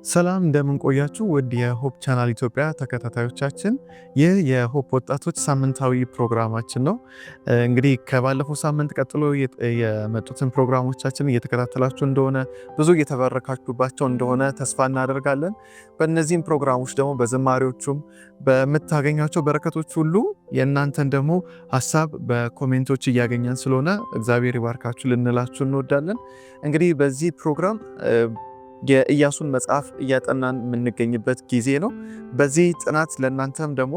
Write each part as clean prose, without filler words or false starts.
ሰላም እንደምን ቆያችሁ ውድ የሆፕ ቻናል ኢትዮጵያ ተከታታዮቻችን፣ ይህ የሆፕ ወጣቶች ሳምንታዊ ፕሮግራማችን ነው። እንግዲህ ከባለፈው ሳምንት ቀጥሎ የመጡትን ፕሮግራሞቻችን እየተከታተላችሁ እንደሆነ ብዙ እየተበረካችሁባቸው እንደሆነ ተስፋ እናደርጋለን። በእነዚህም ፕሮግራሞች ደግሞ በዝማሬዎቹም በምታገኟቸው በረከቶች ሁሉ የእናንተን ደግሞ ሀሳብ በኮሜንቶች እያገኘን ስለሆነ እግዚአብሔር ይባርካችሁ ልንላችሁ እንወዳለን። እንግዲህ በዚህ ፕሮግራም የኢያሱን መጽሐፍ እያጠናን የምንገኝበት ጊዜ ነው። በዚህ ጥናት ለእናንተም ደግሞ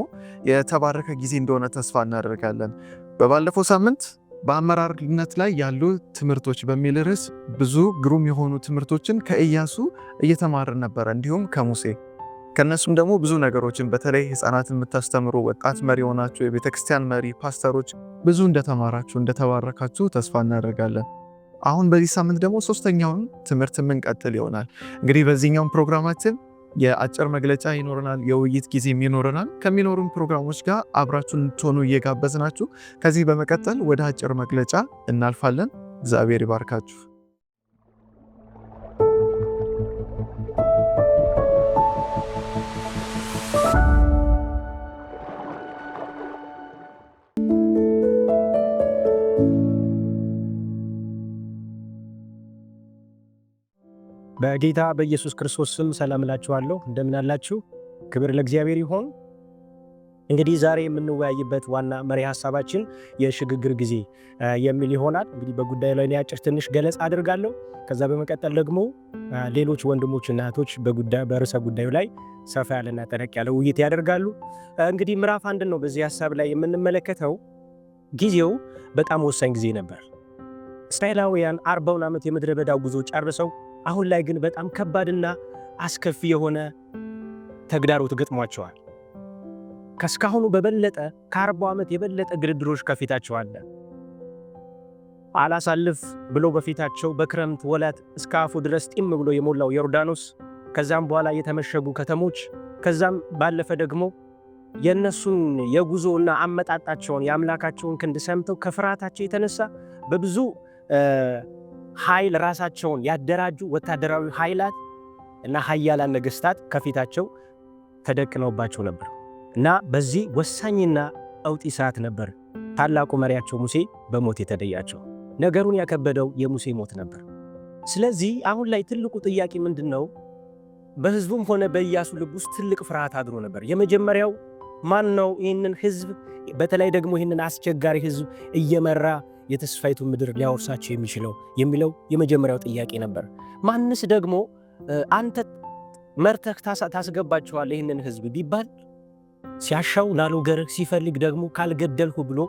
የተባረከ ጊዜ እንደሆነ ተስፋ እናደርጋለን። በባለፈው ሳምንት በአመራርነት ላይ ያሉ ትምህርቶች በሚል ርዕስ ብዙ ግሩም የሆኑ ትምህርቶችን ከኢያሱ እየተማርን ነበረ፣ እንዲሁም ከሙሴ። ከነሱም ደግሞ ብዙ ነገሮችን በተለይ ህፃናትን የምታስተምሩ ወጣት መሪ ሆናችሁ የቤተክርስቲያን መሪ ፓስተሮች ብዙ እንደተማራችሁ እንደተባረካችሁ ተስፋ እናደርጋለን። አሁን በዚህ ሳምንት ደግሞ ሶስተኛውን ትምህርት የምንቀጥል ይሆናል። እንግዲህ በዚህኛው ፕሮግራማችን የአጭር መግለጫ ይኖረናል፣ የውይይት ጊዜም ይኖረናል። ከሚኖሩን ፕሮግራሞች ጋር አብራችሁን እንድትሆኑ እየጋበዝናችሁ ከዚህ በመቀጠል ወደ አጭር መግለጫ እናልፋለን። እግዚአብሔር ይባርካችሁ። በጌታ በኢየሱስ ክርስቶስ ስም ሰላም እላችኋለሁ። እንደምን አላችሁ? ክብር ለእግዚአብሔር ይሁን። እንግዲህ ዛሬ የምንወያይበት ዋና መሪ ሐሳባችን የሽግግር ጊዜ የሚል ይሆናል። እንግዲህ በጉዳዩ ላይ አጭር ትንሽ ገለጻ አድርጋለሁ። ከዛ በመቀጠል ደግሞ ሌሎች ወንድሞችና እህቶች በርዕሰ ጉዳዩ ላይ ሰፋ ያለና ጠለቅ ያለ ውይይት ያደርጋሉ። እንግዲህ ምዕራፍ 1 ነው በዚህ ሐሳብ ላይ የምንመለከተው። ጊዜው በጣም ወሳኝ ጊዜ ነበር። እስራኤላውያን 40 ዓመት የምድረ በዳው ጉዞ ጨርሰው አሁን ላይ ግን በጣም ከባድና አስከፊ የሆነ ተግዳሮት ገጥሟቸዋል። ከስካሁኑ በበለጠ ከ40 ዓመት የበለጠ ግድድሮች ከፊታቸው አለ። አላሳልፍ ብሎ በፊታቸው በክረምት ወላት እስከ አፉ ድረስ ጢም ብሎ የሞላው ዮርዳኖስ፣ ከዛም በኋላ የተመሸጉ ከተሞች፣ ከዛም ባለፈ ደግሞ የነሱን የጉዞና አመጣጣቸውን የአምላካቸውን ክንድ ሰምተው ከፍርሃታቸው የተነሳ በብዙ ኃይል ራሳቸውን ያደራጁ ወታደራዊ ኃይላት እና ኃያላን ነገስታት ከፊታቸው ተደቅነውባቸው ነበር እና በዚህ ወሳኝና አውጢ ሰዓት ነበር ታላቁ መሪያቸው ሙሴ በሞት የተለያቸው። ነገሩን ያከበደው የሙሴ ሞት ነበር። ስለዚህ አሁን ላይ ትልቁ ጥያቄ ምንድነው? በህዝቡም ሆነ በኢያሱ ልብ ውስጥ ትልቅ ፍርሃት አድሮ ነበር። የመጀመሪያው ማን ነው ይህንን ህዝብ በተለይ ደግሞ ይህንን አስቸጋሪ ህዝብ እየመራ የተስፋይቱ ምድር ሊያወርሳቸው የሚችለው የሚለው የመጀመሪያው ጥያቄ ነበር። ማንስ ደግሞ አንተ መርተህ ታስገባቸዋለህ ይህንን ህዝብ ቢባል ሲያሻው ላልወገርህ ሲፈልግ ደግሞ ካልገደልሁ ብሎ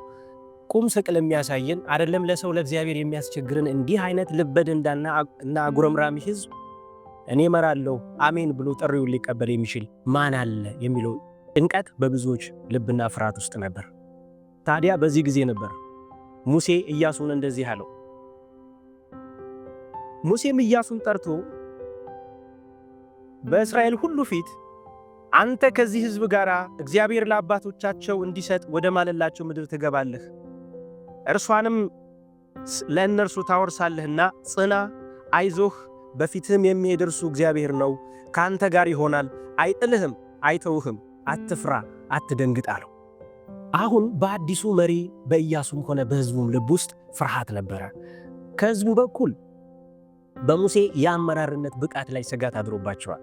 ቁም ስቅል የሚያሳየን አይደለም ለሰው ለእግዚአብሔር የሚያስቸግርን እንዲህ አይነት ልበደንዳና አጉረምራሚ ህዝብ እኔ እመራለሁ አሜን ብሎ ጥሪውን ሊቀበል የሚችል ማን አለ የሚለው ጭንቀት በብዙዎች ልብና ፍርሃት ውስጥ ነበር። ታዲያ በዚህ ጊዜ ነበር ሙሴ ኢያሱን እንደዚህ አለው። ሙሴም ኢያሱን ጠርቶ በእስራኤል ሁሉ ፊት አንተ ከዚህ ህዝብ ጋር እግዚአብሔር ለአባቶቻቸው እንዲሰጥ ወደ ማለላቸው ምድር ትገባለህ፣ እርሷንም ለእነርሱ ታወርሳለህና ጽና፣ አይዞህ፣ በፊትህም የሚሄድ እርሱ እግዚአብሔር ነው፣ ከአንተ ጋር ይሆናል፣ አይጥልህም፣ አይተውህም፣ አትፍራ፣ አትደንግጥ አለው። አሁን በአዲሱ መሪ በኢያሱም ሆነ በህዝቡም ልብ ውስጥ ፍርሃት ነበረ። ከህዝቡ በኩል በሙሴ የአመራርነት ብቃት ላይ ስጋት አድሮባቸዋል።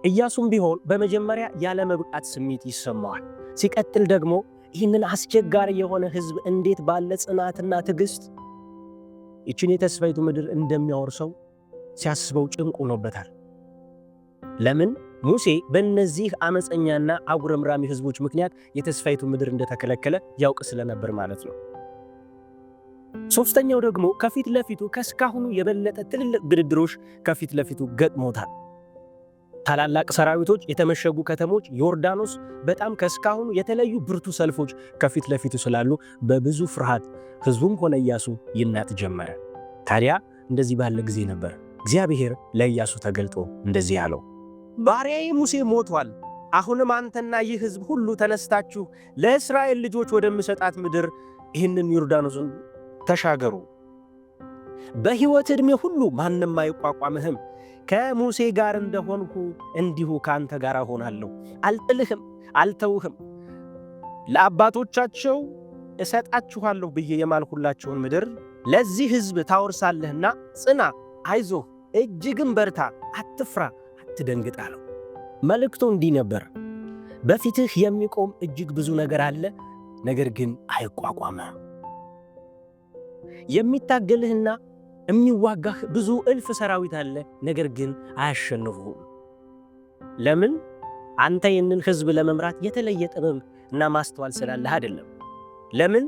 ኢያሱም ቢሆን በመጀመሪያ ያለ መብቃት ስሜት ይሰማዋል። ሲቀጥል ደግሞ ይህንን አስቸጋሪ የሆነ ህዝብ እንዴት ባለ ጽናትና ትዕግስት ይችን የተስፋይቱ ምድር እንደሚያወርሰው ሲያስበው ጭንቅ ሆኖበታል። ለምን? ሙሴ በእነዚህ አመፀኛና አጉረምራሚ ህዝቦች ምክንያት የተስፋይቱ ምድር እንደተከለከለ ያውቅ ስለነበር ማለት ነው። ሶስተኛው ደግሞ ከፊት ለፊቱ ከስካሁኑ የበለጠ ትልልቅ ግድድሮች ከፊት ለፊቱ ገጥሞታል። ታላላቅ ሰራዊቶች፣ የተመሸጉ ከተሞች፣ ዮርዳኖስ፣ በጣም ከስካሁኑ የተለዩ ብርቱ ሰልፎች ከፊት ለፊቱ ስላሉ በብዙ ፍርሃት ህዝቡም ሆነ ኢያሱ ይናጥ ጀመረ። ታዲያ እንደዚህ ባለ ጊዜ ነበር እግዚአብሔር ለኢያሱ ተገልጦ እንደዚህ አለው፣ ባሪያዬ ሙሴ ሞቷል። አሁንም አንተና ይህ ህዝብ ሁሉ ተነስታችሁ ለእስራኤል ልጆች ወደምሰጣት ምድር ይህንን ዮርዳኖስን ተሻገሩ። በሕይወት ዕድሜ ሁሉ ማንም አይቋቋምህም። ከሙሴ ጋር እንደሆንኩ እንዲሁ ካንተ ጋር እሆናለሁ። አልጥልህም፣ አልተውህም። ለአባቶቻቸው እሰጣችኋለሁ ብዬ የማልሁላቸውን ምድር ለዚህ ሕዝብ ታወርሳለህና ጽና፣ አይዞህ፣ እጅግም በርታ፣ አትፍራ፣ አትደንግጥ አለው። መልእክቱ እንዲህ ነበር። በፊትህ የሚቆም እጅግ ብዙ ነገር አለ፣ ነገር ግን አይቋቋምም። የሚታገልህና የሚዋጋህ ብዙ እልፍ ሰራዊት አለ፣ ነገር ግን አያሸንፉም። ለምን? አንተ ይህንን ሕዝብ ለመምራት የተለየ ጥበብ እና ማስተዋል ስላለህ አይደለም። ለምን?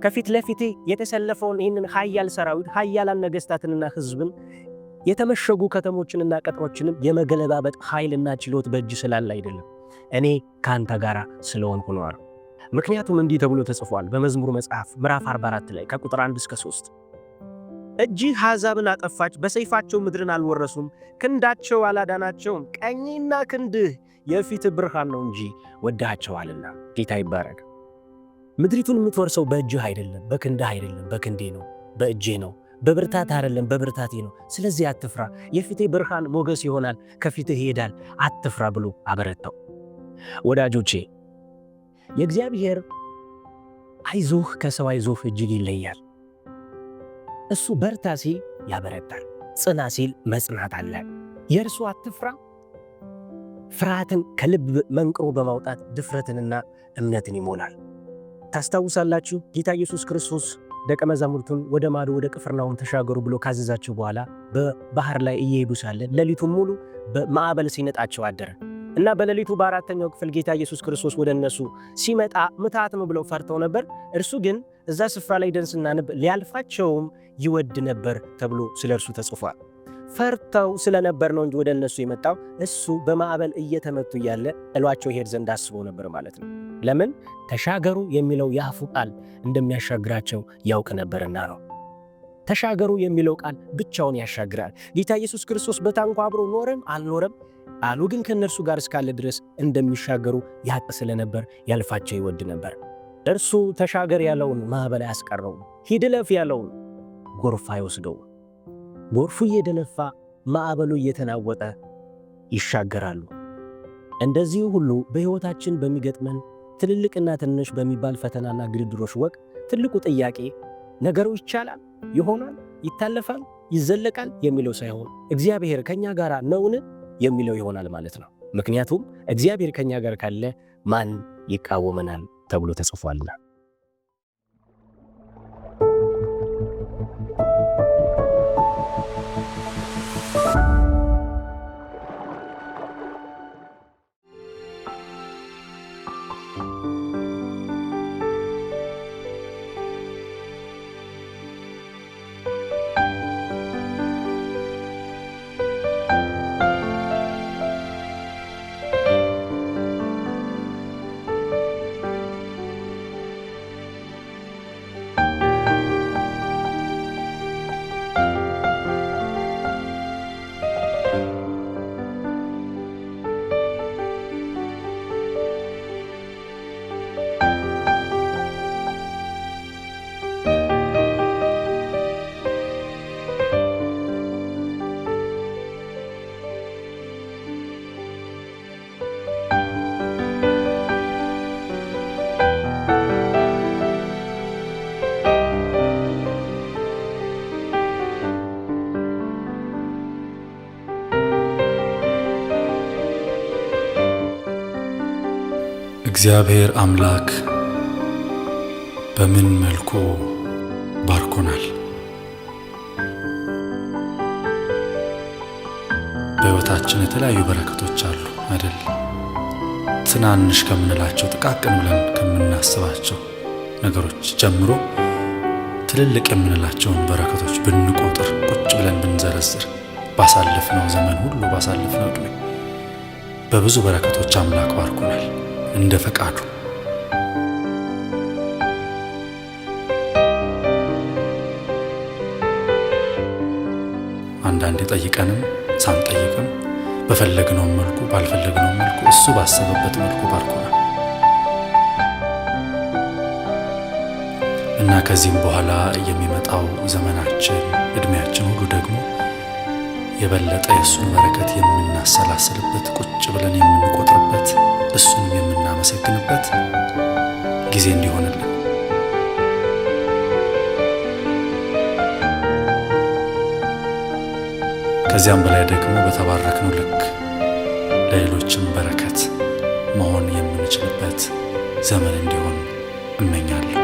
ከፊት ለፊቴ የተሰለፈውን ይህንን ኃያል ሰራዊት ኃያላን ነገሥታትንና ሕዝብን የተመሸጉ ከተሞችንና ቀጥሮችንም የመገለባበጥ ኃይልና ችሎት በእጅ ስላለ አይደለም፣ እኔ ከአንተ ጋር ስለሆንኩ ነው አለው። ምክንያቱም እንዲህ ተብሎ ተጽፏል በመዝሙር መጽሐፍ ምዕራፍ 44 ላይ ከቁጥር 1 እስከ 3 እጅህ አሕዛብን አጠፋች፣ በሰይፋቸው ምድርን አልወረሱም፣ ክንዳቸው አላዳናቸውም። ቀኝና ክንድህ የፊት ብርሃን ነው እንጂ ወዳቸዋልና። ጌታ ይባረክ። ምድሪቱን የምትወርሰው በእጅህ አይደለም፣ በክንድህ አይደለም፣ በክንዴ ነው፣ በእጄ ነው። በብርታት አይደለም፣ በብርታቴ ነው። ስለዚህ አትፍራ፣ የፊቴ ብርሃን ሞገስ ይሆናል፣ ከፊትህ ይሄዳል፣ አትፍራ ብሎ አበረታው። ወዳጆቼ የእግዚአብሔር አይዞህ ከሰው አይዞህ እጅግ ይለያል። እሱ በርታ ሲል ያበረታል፣ ጽና ሲል መጽናት አለ። የእርሱ አትፍራ ፍርሃትን ከልብ መንቅሮ በማውጣት ድፍረትንና እምነትን ይሞላል። ታስታውሳላችሁ ጌታ ኢየሱስ ክርስቶስ ደቀ መዛሙርቱን ወደ ማዶ ወደ ቅፍርናሆም ተሻገሩ ብሎ ካዘዛቸው በኋላ በባህር ላይ እየሄዱ ሳለ ሌሊቱን ሙሉ በማዕበል ሲነጣቸው አደረ እና በሌሊቱ በአራተኛው ክፍል ጌታ ኢየሱስ ክርስቶስ ወደ እነሱ ሲመጣ ምትሃት ነው ብለው ፈርተው ነበር። እርሱ ግን እዛ ስፍራ ላይ ደን ስናነብ ሊያልፋቸውም ይወድ ነበር ተብሎ ስለ እርሱ ተጽፏል። ፈርተው ስለነበር ነው እንጂ ወደ እነሱ የመጣው እሱ በማዕበል እየተመቱ እያለ ጥሏቸው ይሄድ ዘንድ አስቦ ነበር ማለት ነው። ለምን? ተሻገሩ የሚለው የአፉ ቃል እንደሚያሻግራቸው ያውቅ ነበርና ነው። ተሻገሩ የሚለው ቃል ብቻውን ያሻግራል። ጌታ ኢየሱስ ክርስቶስ በታንኳ አብሮ ኖረም አልኖረም ቃሉ ግን ከእነርሱ ጋር እስካለ ድረስ እንደሚሻገሩ ያውቅ ስለነበር ያልፋቸው ይወድ ነበር። እርሱ ተሻገር ያለውን ማዕበል አያስቀረውም። ሂድ እለፍ ያለውን ጎርፍ አይወስደውም። ጎርፉ እየደነፋ ማዕበሉ እየተናወጠ ይሻገራሉ። እንደዚሁ ሁሉ በሕይወታችን በሚገጥመን ትልልቅና ትንሽ በሚባል ፈተናና ግድድሮች ወቅት ትልቁ ጥያቄ ነገሩ ይቻላል፣ ይሆናል፣ ይታለፋል፣ ይዘለቃል የሚለው ሳይሆን እግዚአብሔር ከኛ ጋር ነውን የሚለው ይሆናል ማለት ነው። ምክንያቱም እግዚአብሔር ከኛ ጋር ካለ ማን ይቃወመናል ተብሎ ተጽፏልና። እግዚአብሔር አምላክ በምን መልኩ ባርኮናል። በሕይወታችን የተለያዩ በረከቶች አሉ አይደል? ትናንሽ ከምንላቸው ጥቃቅን ብለን ከምናስባቸው ነገሮች ጀምሮ ትልልቅ የምንላቸውን በረከቶች ብንቆጥር ቁጭ ብለን ብንዘረዝር ባሳለፍነው ዘመን ሁሉ ባሳለፍነው ዕድሜ በብዙ በረከቶች አምላክ ባርኮናል እንደ ፈቃዱ። አንዳንዴ ጠይቀንም ሳንጠይቅም በፈለግነው መልኩ ባልፈለግነው መልኩ እሱ ባሰበበት መልኩ ባርኮናል እና ከዚህም በኋላ የሚመጣው ዘመናችን ዕድሜያችን ሁሉ ደግሞ የበለጠ የእሱን በረከት የምናሰላስልበት፣ ቁጭ ብለን የምንቆጥርበት፣ እሱንም የምናመሰግንበት ጊዜ እንዲሆንልን ከዚያም በላይ ደግሞ በተባረክነው ልክ ለሌሎችም በረከት መሆን የምንችልበት ዘመን እንዲሆን እመኛለሁ።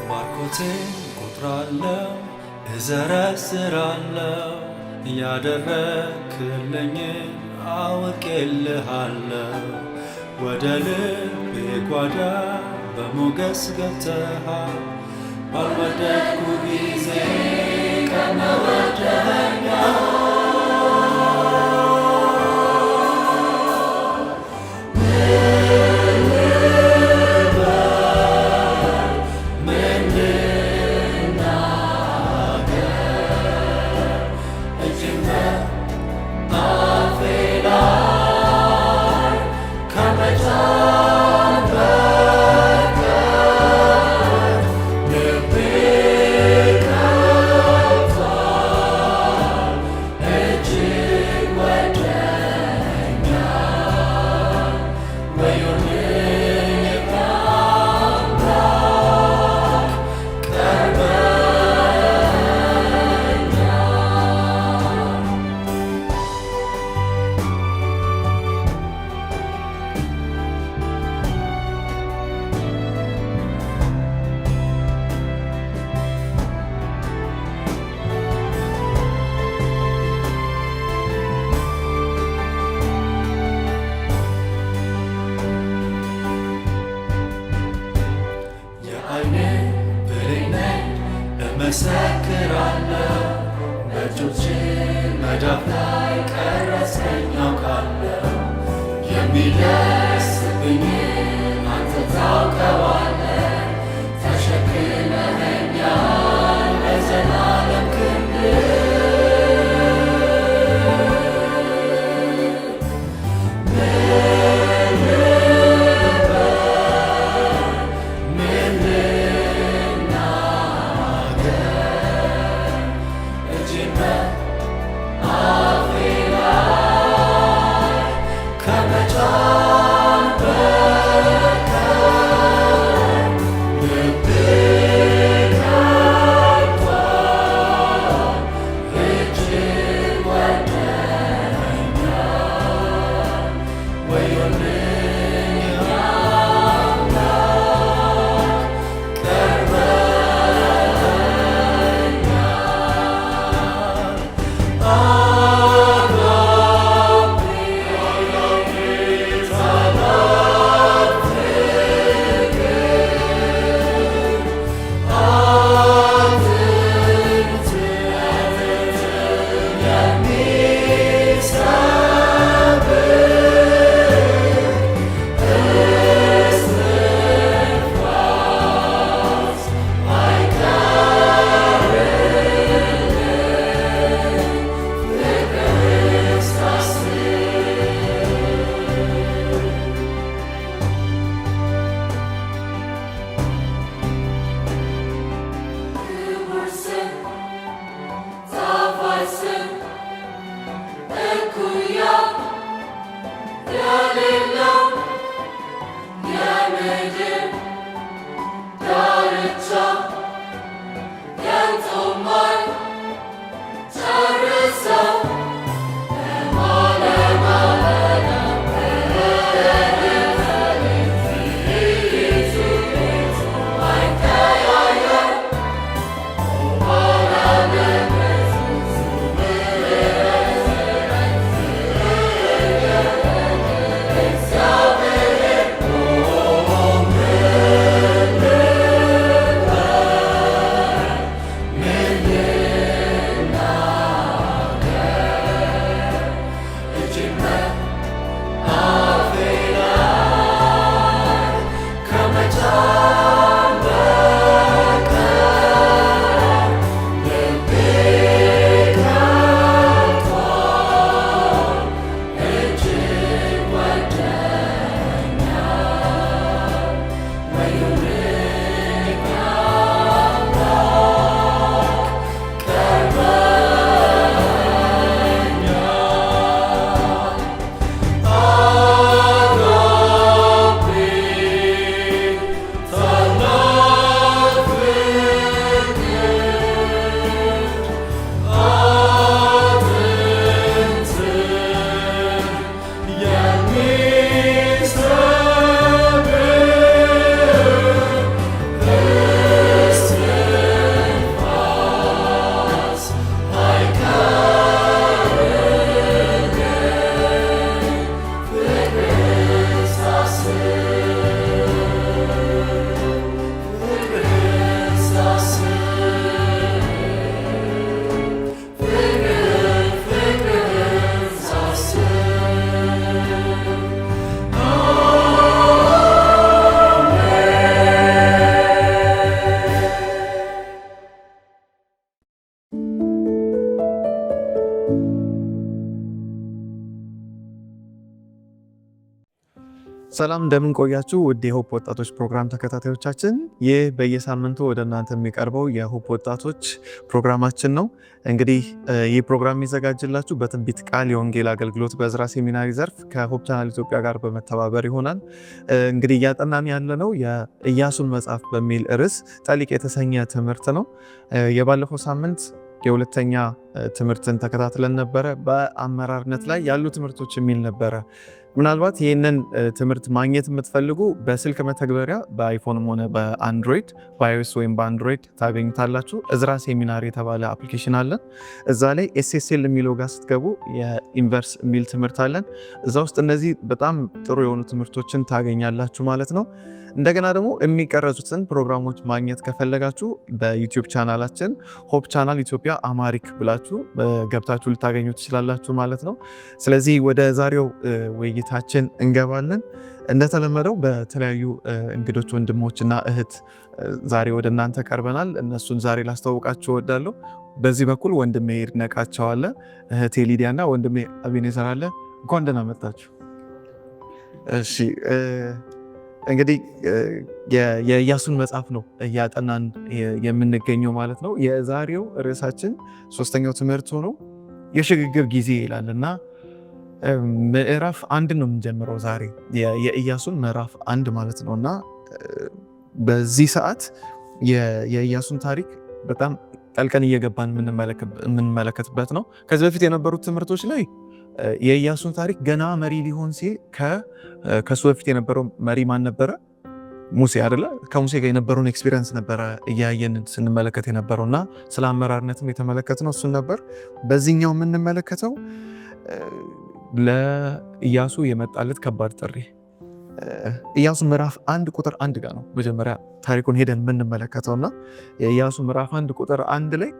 ባርኮቴን ቆጥራለሁ እዘረዝራለሁ ያደረክልኝን አውቄልሃለሁ። ወደ ልቤ ጓዳ በሞገስ ገብተሃል። ባልወደድኩ ጊዜ ቀድመህ ወደኸኛል። እመሰክራለሁ በእጆች መዳፍ ላይ ቀረጽከኝ አውቃለሁ። የሚደርስብኝን አንተ ታውቀዋለህ። ተሸክመኸኛል በዘላለም ክንድህ። ሰላም እንደምን ቆያችሁ ውድ የሆፕ ወጣቶች ፕሮግራም ተከታታዮቻችን፣ ይህ በየሳምንቱ ወደ እናንተ የሚቀርበው የሆፕ ወጣቶች ፕሮግራማችን ነው። እንግዲህ ይህ ፕሮግራም የሚዘጋጅላችሁ በትንቢት ቃል የወንጌል አገልግሎት በዕዝራ ሴሚናሪ ዘርፍ ከሆፕ ቻናል ኢትዮጵያ ጋር በመተባበር ይሆናል። እንግዲህ እያጠናን ያለነው የኢያሱን መጽሐፍ በሚል ርዕስ ጠሊቅ የተሰኘ ትምህርት ነው። የባለፈው ሳምንት የሁለተኛ ትምህርትን ተከታትለን ነበረ። በአመራርነት ላይ ያሉ ትምህርቶች የሚል ነበረ። ምናልባት ይህንን ትምህርት ማግኘት የምትፈልጉ በስልክ መተግበሪያ በአይፎንም ሆነ በአንድሮይድ በአይኦኤስ ወይም በአንድሮይድ ታገኙታላችሁ። ዕዝራ ሴሚናሪ የተባለ አፕሊኬሽን አለን። እዛ ላይ ኤስኤስኤል የሚለው ጋር ስትገቡ የኢንቨርስ የሚል ትምህርት አለን። እዛ ውስጥ እነዚህ በጣም ጥሩ የሆኑ ትምህርቶችን ታገኛላችሁ ማለት ነው። እንደገና ደግሞ የሚቀረጹትን ፕሮግራሞች ማግኘት ከፈለጋችሁ በዩቲዩብ ቻናላችን ሆፕ ቻናል ኢትዮጵያ አማሪክ ብላችሁ ገብታችሁ ልታገኙ ትችላላችሁ ማለት ነው። ስለዚህ ወደ ዛሬው ውይይታችን እንገባለን። እንደተለመደው በተለያዩ እንግዶች ወንድሞችና እህት ዛሬ ወደ እናንተ ቀርበናል። እነሱን ዛሬ ላስተዋውቃችሁ እወዳለሁ። በዚህ በኩል ወንድሜ ይድነቃቸው አለ፣ እህቴ ሊዲያ እና ወንድሜ አቤኔዘር አለ። እንኳን ደህና መጣችሁ። እሺ እንግዲህ የኢያሱን መጽሐፍ ነው እያጠናን የምንገኘው ማለት ነው። የዛሬው ርዕሳችን ሶስተኛው ትምህርት ሆኖ የሽግግር ጊዜ ይላል እና ምዕራፍ 1 ነው የምንጀምረው ዛሬ የኢያሱን ምዕራፍ 1 ማለት ነው። እና በዚህ ሰዓት የኢያሱን ታሪክ በጣም ጠልቀን እየገባን የምንመለከትበት ነው። ከዚህ በፊት የነበሩት ትምህርቶች ላይ የኢያሱን ታሪክ ገና መሪ ሊሆን ሲል ከሱ በፊት የነበረው መሪ ማን ነበረ? ሙሴ አይደለ? ከሙሴ ጋር የነበረውን ኤክስፒሪየንስ ነበረ እያየን ስንመለከት የነበረው እና ስለ አመራርነትም የተመለከትነው እሱን ነበር። በዚህኛው የምንመለከተው ለኢያሱ የመጣለት ከባድ ጥሪ ኢያሱ ምዕራፍ 1 ቁጥር 1 ጋር ነው መጀመሪያ ታሪኩን ሄደን የምንመለከተው እና የኢያሱ ምዕራፍ 1 ቁጥር 1 ላይ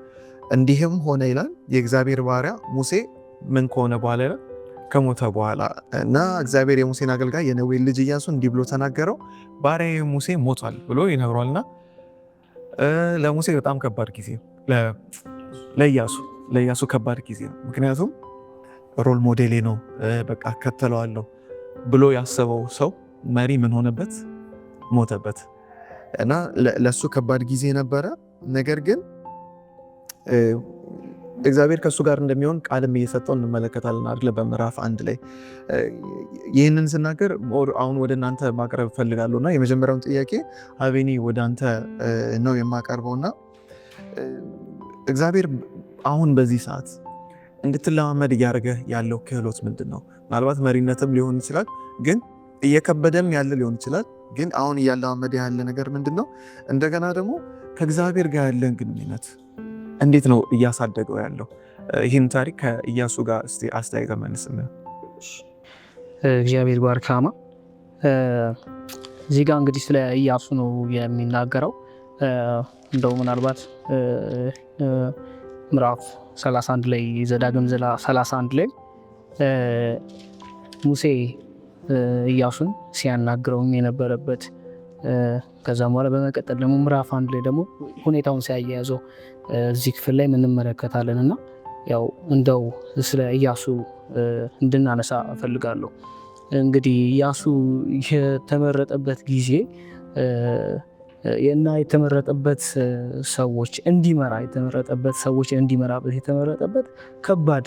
እንዲህም ሆነ ይላል የእግዚአብሔር ባሪያ ሙሴ ምን ከሆነ በኋላ ይላል ከሞተ በኋላ እና እግዚአብሔር የሙሴን አገልጋይ የነዌን ልጅ ኢያሱ እንዲህ ብሎ ተናገረው፣ ባሪያዬ ሙሴ ሞቷል ብሎ ይነግሯልና ለሙሴ በጣም ከባድ ጊዜ ለኢያሱ ከባድ ጊዜ ነው። ምክንያቱም ሮል ሞዴሌ ነው፣ በቃ ከተለዋለሁ ብሎ ያሰበው ሰው መሪ ምን ሆነበት? ሞተበት እና ለሱ ከባድ ጊዜ ነበረ። ነገር ግን እግዚአብሔር ከእሱ ጋር እንደሚሆን ቃልም እየሰጠው እንመለከታለን አይደለ? በምዕራፍ 1 ላይ ይህንን ስናገር አሁን ወደ እናንተ ማቅረብ እፈልጋለሁ እና የመጀመሪያውን ጥያቄ አቤኒ ወደ አንተ ነው የማቀርበውና እግዚአብሔር አሁን በዚህ ሰዓት እንድትለማመድ እያደረገ ያለው ክህሎት ምንድን ነው? ምናልባት መሪነትም ሊሆን ይችላል፣ ግን እየከበደም ያለ ሊሆን ይችላል። ግን አሁን እያለማመድ ያለ ነገር ምንድን ነው? እንደገና ደግሞ ከእግዚአብሔር ጋር ያለን ግንኙነት እንዴት ነው እያሳደገው ያለው? ይህን ታሪክ ከኢያሱ ጋር እስቲ አስተያየት መልስም። እግዚአብሔር ባርካማ እዚህ ጋር እንግዲህ ስለ ኢያሱ ነው የሚናገረው። እንደው ምናልባት ምዕራፍ 31 ላይ ዘዳግም 31 ላይ ሙሴ ኢያሱን ሲያናግረው የነበረበት ከዛም በኋላ በመቀጠል ደግሞ ምዕራፍ 1 ላይ ደግሞ ሁኔታውን ሲያያይዘው እዚህ ክፍል ላይ እንመለከታለን እና ያው እንደው ስለ ኢያሱ እንድናነሳ እፈልጋለሁ። እንግዲህ ኢያሱ የተመረጠበት ጊዜ እና የተመረጠበት ሰዎች እንዲመራበት የተመረጠበት ከባድ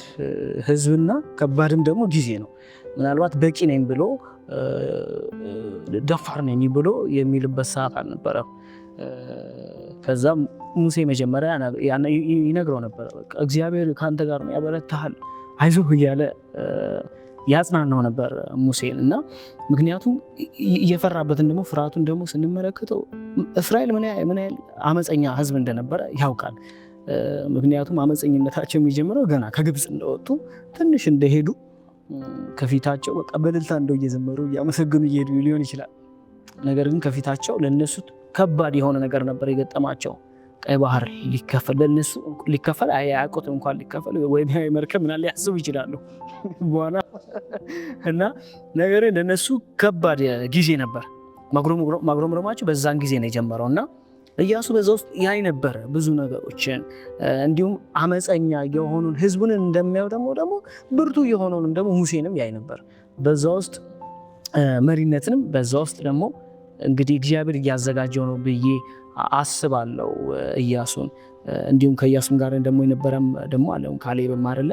ህዝብና ከባድም ደግሞ ጊዜ ነው። ምናልባት በቂ ነኝ ብሎ ደፋር ነኝ ብሎ የሚልበት ሰዓት አልነበረም። ከዛም ሙሴ መጀመሪያ ይነግረው ነበረ፣ በቃ እግዚአብሔር ከአንተ ጋር ነው፣ ያበረታሃል፣ አይዞህ እያለ ያጽናናው ነበር ሙሴን እና ምክንያቱም እየፈራበትን ደግሞ ፍርሃቱን ደግሞ ስንመለከተው እስራኤል ምን ያህል አመፀኛ ህዝብ እንደነበረ ያውቃል። ምክንያቱም አመፀኝነታቸው የሚጀምረው ገና ከግብፅ እንደወጡ ትንሽ እንደሄዱ ከፊታቸው በቃ በእልልታ እንደው እየዘመሩ እያመሰገኑ እየሄዱ ሊሆን ይችላል። ነገር ግን ከፊታቸው ለነሱ ከባድ የሆነ ነገር ነበር የገጠማቸው። ቀይ ባህር ለነሱ ሊከፈል አያውቁትም እንኳን ሊከፈል ወይ መርከብ ምናምን ሊያስቡ ይችላሉ በኋላ እና ነገር ለነሱ ከባድ ጊዜ ነበር። ማጉረምረማቸው በዛን ጊዜ ነው የጀመረው እና ኢያሱ በዛ ውስጥ ያይ ነበረ ብዙ ነገሮችን። እንዲሁም አመፀኛ የሆኑን ህዝቡን እንደሚያው ደግሞ ብርቱ የሆነውን ደግሞ ሙሴንም ያይ ነበር። በዛ ውስጥ መሪነትንም በዛ ውስጥ ደግሞ እንግዲህ እግዚአብሔር እያዘጋጀው ነው ብዬ አስባለሁ ኢያሱን። እንዲሁም ከኢያሱም ጋር ደግሞ የነበረም ደግሞ አለው ካሌብም አይደለ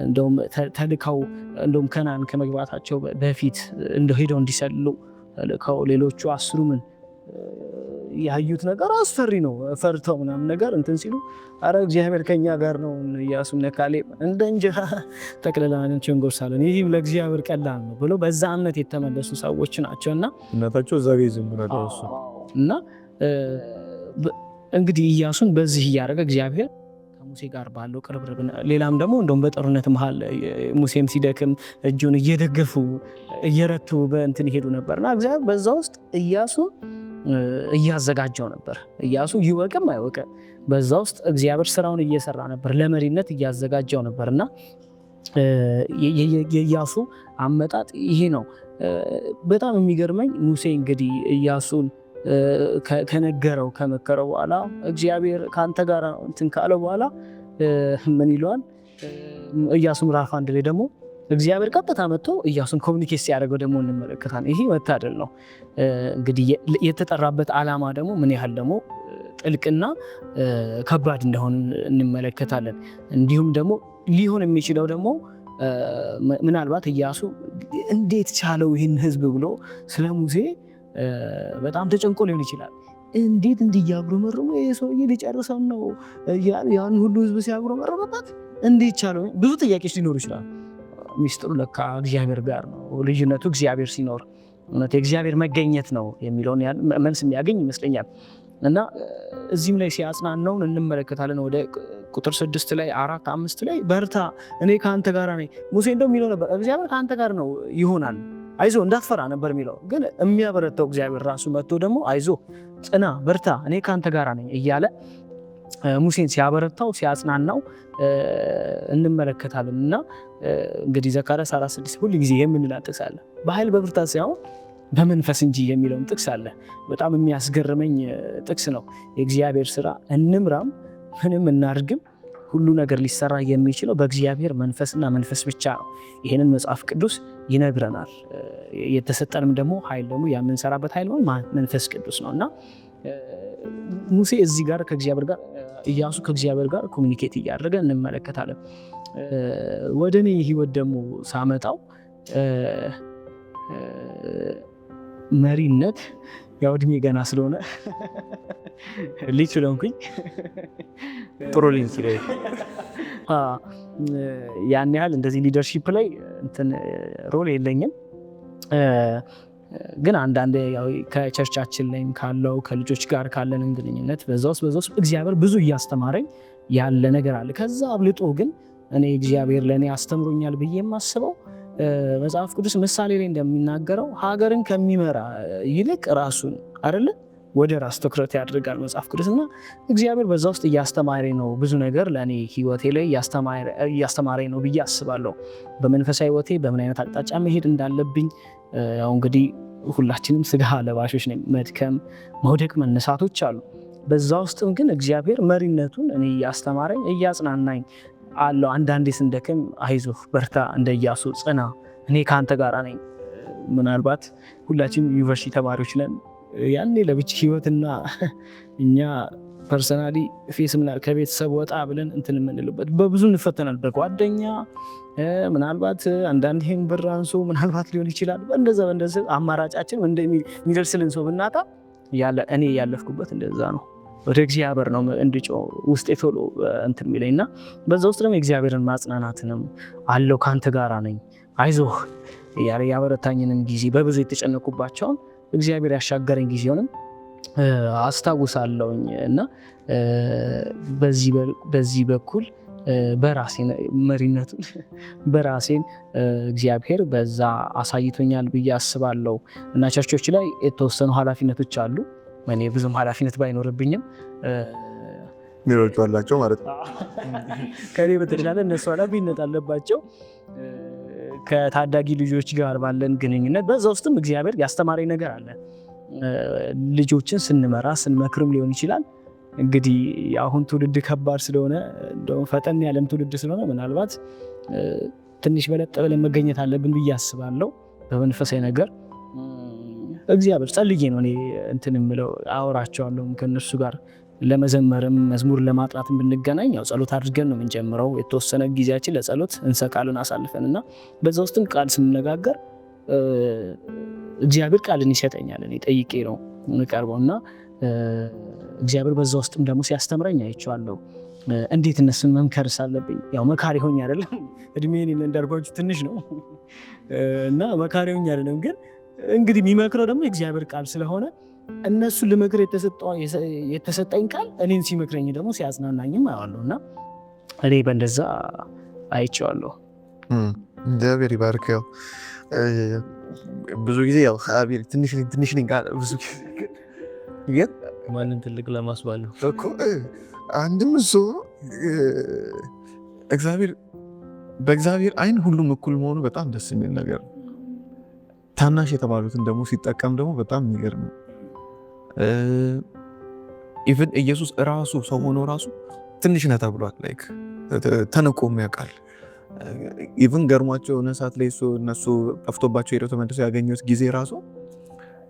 እንደውም ተልከው እንደውም ከናን ከመግባታቸው በፊት እንደው ሄደው እንዲሰልሉ ልከው ሌሎቹ 10 ምን ያዩት ነገር አስፈሪ ነው። ፈርተው ምናምን ነገር እንትን ሲሉ አረ እግዚአብሔር ከኛ ጋር ነው ኢያሱና ካሌብ እንደ እንጀራ ጠቅልለን እንጎርሳለን ይህም ለእግዚአብሔር ቀላል ነው ብሎ በዛ እምነት የተመለሱ ሰዎች ናቸውና እናታቸው እዛ ጋር ይዘምራሉ እና እንግዲህ ኢያሱን በዚህ እያደረገ እግዚአብሔር ከሙሴ ጋር ባለው ቅርብርብ ሌላም ደግሞ እንደውም በጦርነት መሃል ሙሴም ሲደክም እጁን እየደገፉ እየረቱ በእንትን ይሄዱ ነበርና እግዚአብሔር በዛ ውስጥ ኢያሱን እያዘጋጀው ነበር። ኢያሱ ይወቅም አይወቅም በዛ ውስጥ እግዚአብሔር ስራውን እየሰራ ነበር፣ ለመሪነት እያዘጋጀው ነበርና የኢያሱ አመጣጥ ይሄ ነው። በጣም የሚገርመኝ ሙሴ እንግዲህ ኢያሱን ከነገረው ከመከረው በኋላ እግዚአብሔር ካንተ ጋር ነው እንትን ካለ በኋላ ምን ይለዋል? ኢያሱ ምዕራፍ 1 ላይ ደግሞ እግዚአብሔር ቀጥታ መጥቶ ኢያሱን ኮሚኒኬት ሲያደርገው ደግሞ እንመለከታለን። ይሄ መታደል ነው። እንግዲህ የተጠራበት ዓላማ ደግሞ ምን ያህል ደግሞ ጥልቅና ከባድ እንደሆነ እንመለከታለን። እንዲሁም ደግሞ ሊሆን የሚችለው ደግሞ ምናልባት ኢያሱ እንዴት ቻለው ይህን ህዝብ ብሎ ስለ ሙሴ በጣም ተጨንቆ ሊሆን ይችላል። እንዴት እንዲያጉረመርሙ የሰውዬ ሊጨርሰው ነው ያን ሁሉ ህዝብ ሲያጉረመርምበት እንዴት ቻለው? ብዙ ጥያቄዎች ሊኖሩ ይችላል። ሚስጥሩ ለካ እግዚአብሔር ጋር ነው። ልዩነቱ እግዚአብሔር ሲኖር እውነት የእግዚአብሔር መገኘት ነው የሚለውን መልስ የሚያገኝ ይመስለኛል። እና እዚህም ላይ ሲያጽናናው እንመለከታለን። ወደ ቁጥር 6 ላይ 4 5 ላይ በርታ እኔ ከአንተ ጋር ነኝ። ሙሴ እንደው የሚለው ነበር እግዚአብሔር ከአንተ ጋር ነው ይሆናል፣ አይዞ እንዳትፈራ ነበር የሚለው። ግን የሚያበረታው እግዚአብሔር ራሱ መጥቶ ደግሞ አይዞ ጽና፣ በርታ እኔ ከአንተ ጋር ነኝ እያለ ሙሴን ሲያበረታው ሲያጽናናው እንመለከታለን። እና እንግዲህ ዘካርያስ 4:6 ሁሉ ጊዜ የምንላት ጥቅስ አለ፣ በኃይል በብርታት ሳይሆን በመንፈስ እንጂ የሚለውን ጥቅስ አለ። በጣም የሚያስገርመኝ ጥቅስ ነው። የእግዚአብሔር ስራ እንምራም ምንም እናድርግም ሁሉ ነገር ሊሰራ የሚችለው በእግዚአብሔር መንፈስና መንፈስ ብቻ ነው። ይህንን መጽሐፍ ቅዱስ ይነግረናል። የተሰጠንም ደግሞ ኃይል ደግሞ የምንሰራበት ኃይል መንፈስ ቅዱስ ነው እና ሙሴ እዚህ ጋር ከእግዚአብሔር ጋር ኢያሱ ከእግዚአብሔር ጋር ኮሚኒኬት እያደረገ እንመለከታለን። ወደ እኔ ህይወት ደግሞ ሳመጣው መሪነት ያው እድሜ ገና ስለሆነ ልጅ ስለሆንኩኝ ጥሩ ልጅ ያን ያህል እንደዚህ ሊደርሺፕ ላይ እንትን ሮል የለኝም። ግን አንዳንድ ያው ከቸርቻችን ላይ ካለው ከልጆች ጋር ካለን ግንኙነት በዛ ውስጥ እግዚአብሔር ብዙ እያስተማረኝ ያለ ነገር አለ። ከዛ አብልጦ ግን እኔ እግዚአብሔር ለእኔ አስተምሮኛል ብዬ የማስበው መጽሐፍ ቅዱስ ምሳሌ ላይ እንደሚናገረው ሀገርን ከሚመራ ይልቅ ራሱን አይደለ ወደ ራስ ትኩረት ያደርጋል መጽሐፍ ቅዱስና እግዚአብሔር በዛ ውስጥ እያስተማረኝ ነው። ብዙ ነገር ለእኔ ህይወቴ ላይ እያስተማረኝ ነው ብዬ አስባለሁ። በመንፈሳዊ ህይወቴ በምን አይነት አቅጣጫ መሄድ እንዳለብኝ ያው እንግዲህ ሁላችንም ስጋ ለባሾች ነን። መድከም፣ መውደቅ፣ መነሳቶች አሉ። በዛ ውስጥም ግን እግዚአብሔር መሪነቱን እኔ እያስተማረኝ እያጽናናኝ አለው። አንዳንዴ ስንደክም አይዞህ በርታ፣ እንደ ኢያሱ ጽና፣ እኔ ከአንተ ጋር ነኝ። ምናልባት ሁላችንም ዩኒቨርሲቲ ተማሪዎች ነን። ያኔ ለብቻ ህይወትና እኛ ፐርሰናሊ ፌስ ከቤተሰብ ወጣ ብለን እንትን የምንልበት በብዙ እንፈተናል። በጓደኛ ምናልባት አንዳንድ ይህን ብር አንሶ ምናልባት ሊሆን ይችላል። በእንደዛ አማራጫችን እንደሚደርስልን ሰው ብናጣ እኔ ያለፍኩበት እንደዛ ነው። ወደ እግዚአብሔር ነው እንድጮህ ውስጤ ቶሎ እንትን የሚለኝ እና በዛ ውስጥ ደግሞ የእግዚአብሔርን ማጽናናትንም አለው ከአንተ ጋር ነኝ አይዞህ እያለ ያበረታኝንም ጊዜ በብዙ የተጨነቁባቸውን እግዚአብሔር ያሻገረኝ ጊዜውንም አስታውሳለሁኝ እና በዚህ በኩል በራሴን መሪነቱን በራሴን እግዚአብሔር በዛ አሳይቶኛል ብዬ አስባለሁ። እና ቸርቾች ላይ የተወሰኑ ኃላፊነቶች አሉ። እኔ ብዙም ኃላፊነት ባይኖርብኝም ሚሮቹ አላቸው ማለት ነው። ከኔ በተሻለ እነሱ ኃላፊነት አለባቸው። ከታዳጊ ልጆች ጋር ባለን ግንኙነት በዛ ውስጥም እግዚአብሔር ያስተማረኝ ነገር አለ። ልጆችን ስንመራ ስንመክርም ሊሆን ይችላል። እንግዲህ የአሁን ትውልድ ከባድ ስለሆነ እንደውም ፈጠን ያለም ትውልድ ስለሆነ ምናልባት ትንሽ በለጥ ብለን መገኘት አለብን ብዬ አስባለሁ። በመንፈሳዊ ነገር እግዚአብሔር ጸልዬ ነው እኔ እንትን የምለው አወራቸዋለሁ ከእነርሱ ጋር ለመዘመርም መዝሙር ለማጥናትም ብንገናኝ ያው ጸሎት አድርገን ነው የምንጀምረው። የተወሰነ ጊዜያችን ለጸሎት እንሰቃለን አሳልፈን እና በዛ ውስጥም ቃል ስንነጋገር እግዚአብሔር ቃልን ይሰጠኛል። እኔ ጠይቄ ነው የምቀርበው እና እግዚአብሔር በዛ ውስጥም ደግሞ ሲያስተምረኝ አይቼዋለሁ። እንዴት እነሱን መምከር ሳለብኝ ያው መካሪ ሆኜ አይደለም እድሜን እንዳልኳችሁ ትንሽ ነው እና መካሪ ሆኜ አይደለም፣ ግን እንግዲህ የሚመክረው ደግሞ የእግዚአብሔር ቃል ስለሆነ እነሱ ለመክር የተሰጠኝ ቃል እኔን ሲመክረኝ ደግሞ ሲያጽናናኝም አያዋለሁ እና እኔ በእንደዛ አይቼዋለሁ። እግዚአብሔር ይባርከው። ብዙ ጊዜ ያው አቤል ትንሽ ነኝ ቃል ብዙ ጊዜ ግን ማንን ትልቅ ለማስባል ነው እኮ አንድም እሱ በእግዚአብሔር አይን ሁሉም እኩል መሆኑ በጣም ደስ የሚል ነገር ነው። ታናሽ የተባሉትን ደግሞ ሲጠቀም ደግሞ በጣም የሚገርም ነው። ኢቭን ኢየሱስ ራሱ ሰው ሆኖ ራሱ ትንሽ ነህ ተብሏል። ላይክ ተንቆም ያውቃል። ኢቭን ገርሟቸው የሆነ ሰዓት ላይ እነሱ ጠፍቶባቸው ሄደው ተመልሰው ያገኙት ጊዜ ራሱ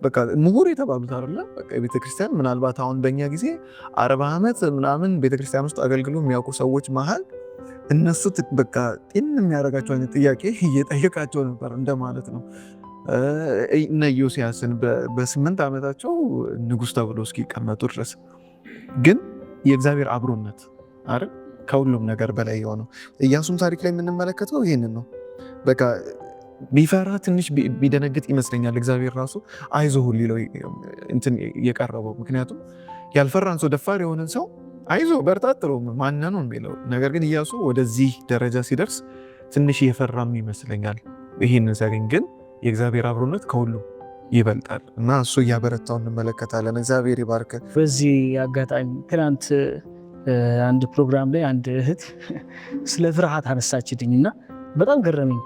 በቃ ምሁር የተባሉት አይደለ? በቃ ቤተክርስቲያን ምናልባት አሁን በእኛ ጊዜ 40 ዓመት ምናምን ቤተክርስቲያን ውስጥ አገልግሎ የሚያውቁ ሰዎች መሀል እነሱ በቃ ጤን የሚያደርጋቸው አይነት ጥያቄ እየጠየቃቸው ነበር እንደማለት ነው። እነ ዮሲያስን በ8 ዓመታቸው ንጉሥ ተብሎ እስኪቀመጡ ድረስ ግን የእግዚአብሔር አብሮነት አይደል ከሁሉም ነገር በላይ የሆነው ኢያሱም ታሪክ ላይ የምንመለከተው ይህንን ነው። በቃ ቢፈራ ትንሽ ቢደነግጥ ይመስለኛል እግዚአብሔር ራሱ አይዞህ ሊለው እንትን የቀረበው። ምክንያቱም ያልፈራን ሰው ደፋር የሆነን ሰው አይዞህ በርታ ጥሩ ማን ነው የሚለው ነገር ግን ኢያሱ ወደዚህ ደረጃ ሲደርስ ትንሽ እየፈራም ይመስለኛል ይህንን ሲያገኝ። ግን የእግዚአብሔር አብሮነት ከሁሉ ይበልጣል እና እሱ እያበረታው እንመለከታለን። እግዚአብሔር ይባርክ። በዚህ አጋጣሚ ትናንት አንድ ፕሮግራም ላይ አንድ እህት ስለ ፍርሃት አነሳችልኝ እና በጣም ገረመኝ።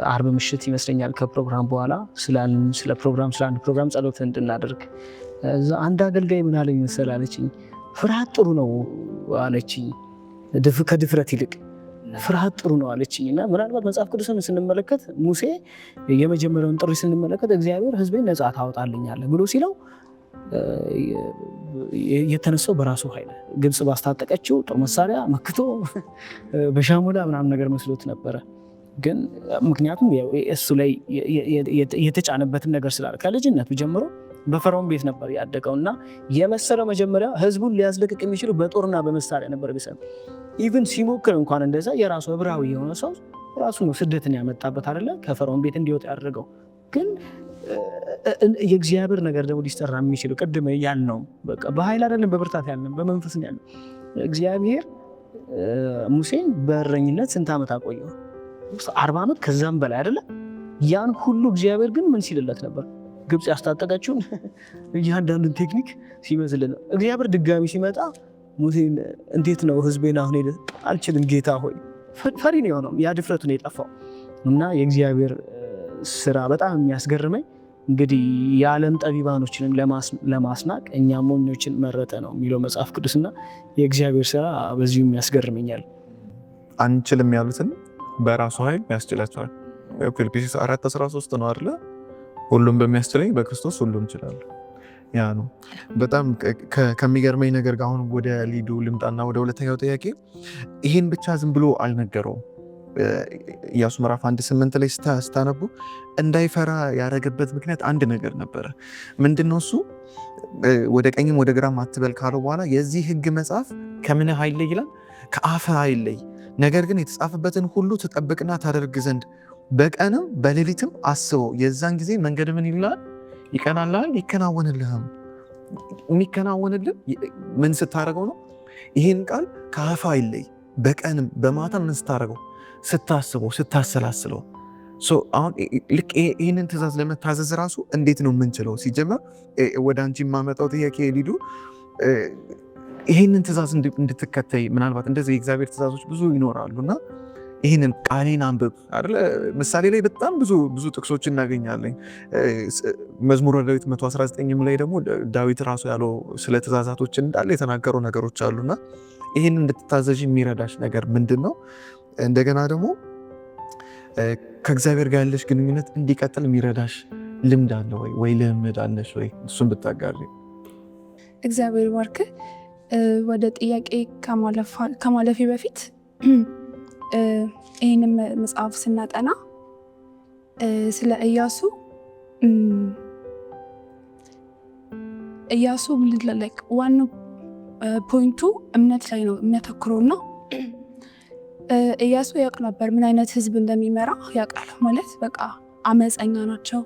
አርብ ምሽት ይመስለኛል ከፕሮግራም በኋላ ስለ አንድ ፕሮግራም ጸሎት እንድናደርግ አንድ አገልጋይ ምን አለኝ መሰል አለችኝ፣ ፍርሃት ጥሩ ነው አለችኝ፣ ከድፍረት ይልቅ ፍርሃት ጥሩ ነው አለችኝ። እና ምናልባት መጽሐፍ ቅዱስን ስንመለከት ሙሴ የመጀመሪያውን ጥሪ ስንመለከት እግዚአብሔር ሕዝቤን ነጻ ታወጣልኛለህ ብሎ ሲለው የተነሳው በራሱ ኃይል ግብጽ ባስታጠቀችው ጦር መሳሪያ መክቶ በሻሙላ ምናምን ነገር መስሎት ነበረ። ግን ምክንያቱም እሱ ላይ የተጫነበትን ነገር ስላለ ከልጅነቱ ጀምሮ በፈርዖን ቤት ነበር ያደገው እና የመሰለው መጀመሪያ ህዝቡን ሊያስለቅቅ የሚችሉ በጦርና በመሳሪያ ነበር ቢሰራ። ኢቭን ሲሞክር እንኳን እንደዛ የራሱ ዕብራዊ የሆነ ሰው ራሱ ነው ስደትን ያመጣበት አይደለ ከፈርዖን ቤት እንዲወጣ ያደረገው። ግን የእግዚአብሔር ነገር ደግሞ ሊሰራ የሚችለው ቅድም ያልነው በቃ በኃይል አይደለም በብርታት ያልነው በመንፈስ ያልነው እግዚአብሔር ሙሴን በእረኝነት ስንት ዓመት አቆየው? 40 ዓመት ከዛም በላይ አይደለ? ያን ሁሉ እግዚአብሔር ግን ምን ሲልለት ነበር? ግብጽ ያስታጠቀችውን እያንዳንዱን ቴክኒክ ሲመስልን እግዚአብሔር ድጋሚ ሲመጣ ሙሴን እንዴት ነው ህዝቤን አሁን ሄደ አልችልም ጌታ ሆይ ፈሪ ነው የሆነው። ያ ድፍረቱ ነው የጠፋው እና የእግዚአብሔር ስራ በጣም የሚያስገርመኝ እንግዲህ የዓለም ጠቢባኖችን ለማስናቅ እኛ ሞኞችን መረጠ ነው የሚለው መጽሐፍ ቅዱስና የእግዚአብሔር ስራ በዚሁም ያስገርመኛል። አንችልም ያሉትን በራሱ ኃይል ያስችላቸዋል። ፊልጵስዩስ 4:13 ነው አይደለ? ሁሉም በሚያስችለኝ በክርስቶስ ሁሉም እችላለሁ። ያ ነው በጣም ከሚገርመኝ ነገር ጋር አሁን ወደ ሊዱ ልምጣና ወደ ሁለተኛው ጥያቄ። ይህን ብቻ ዝም ብሎ አልነገረውም። ኢያሱ ምዕራፍ 1:8 ላይ ስታነቡ እንዳይፈራ ያደረገበት ምክንያት አንድ ነገር ነበረ። ምንድነው እሱ? ወደ ቀኝም ወደ ግራም አትበል ካለው በኋላ የዚህ ህግ መጽሐፍ ከምንህ አይለይ ይላል፣ ከአፍህ አይለይ፣ ነገር ግን የተጻፈበትን ሁሉ ትጠብቅና ታደርግ ዘንድ በቀንም በሌሊትም አስበው፣ የዛን ጊዜ መንገድ ምን ይላል? ይቀናልሃል፣ ይከናወንልህም። የሚከናወንልህ ምን ስታደርገው ነው? ይህን ቃል ከአፍህ አይለይ፣ በቀንም በማታም ምን ስታደርገው? ስታስበው፣ ስታሰላስለው። አሁን ልክ ይህንን ትእዛዝ ለመታዘዝ ራሱ እንዴት ነው የምንችለው? ሲጀመር ወደ አንቺ የማመጣው ጥያቄ ሊዱ ይህንን ትእዛዝ እንድትከተይ ምናልባት እንደዚህ የእግዚአብሔር ትእዛዞች ብዙ ይኖራሉ እና ይህንን ቃሌን አንብብ አይደለ? ምሳሌ ላይ በጣም ብዙ ጥቅሶች እናገኛለን። መዝሙረ ዳዊት 119 ላይ ደግሞ ዳዊት ራሱ ያለው ስለ ትእዛዛቶች እንዳለ የተናገሩ ነገሮች አሉና ይህንን እንድትታዘዥ የሚረዳሽ ነገር ምንድን ነው? እንደገና ደግሞ ከእግዚአብሔር ጋር ያለሽ ግንኙነት እንዲቀጥል የሚረዳሽ ልምድ አለ ወይ ልምድ አለሽ ወይ? እሱን ብታጋሪ። እግዚአብሔር ባርክ። ወደ ጥያቄ ከማለፌ በፊት ይህንን መጽሐፍ ስናጠና ስለ ኢያሱ ዋናው ፖይንቱ እምነት ላይ ነው የሚያተኩረው እና ኢያሱ ያውቅ ነበር ምን አይነት ህዝብ እንደሚመራ ያውቃል። ማለት በቃ አመፀኛ ናቸው፣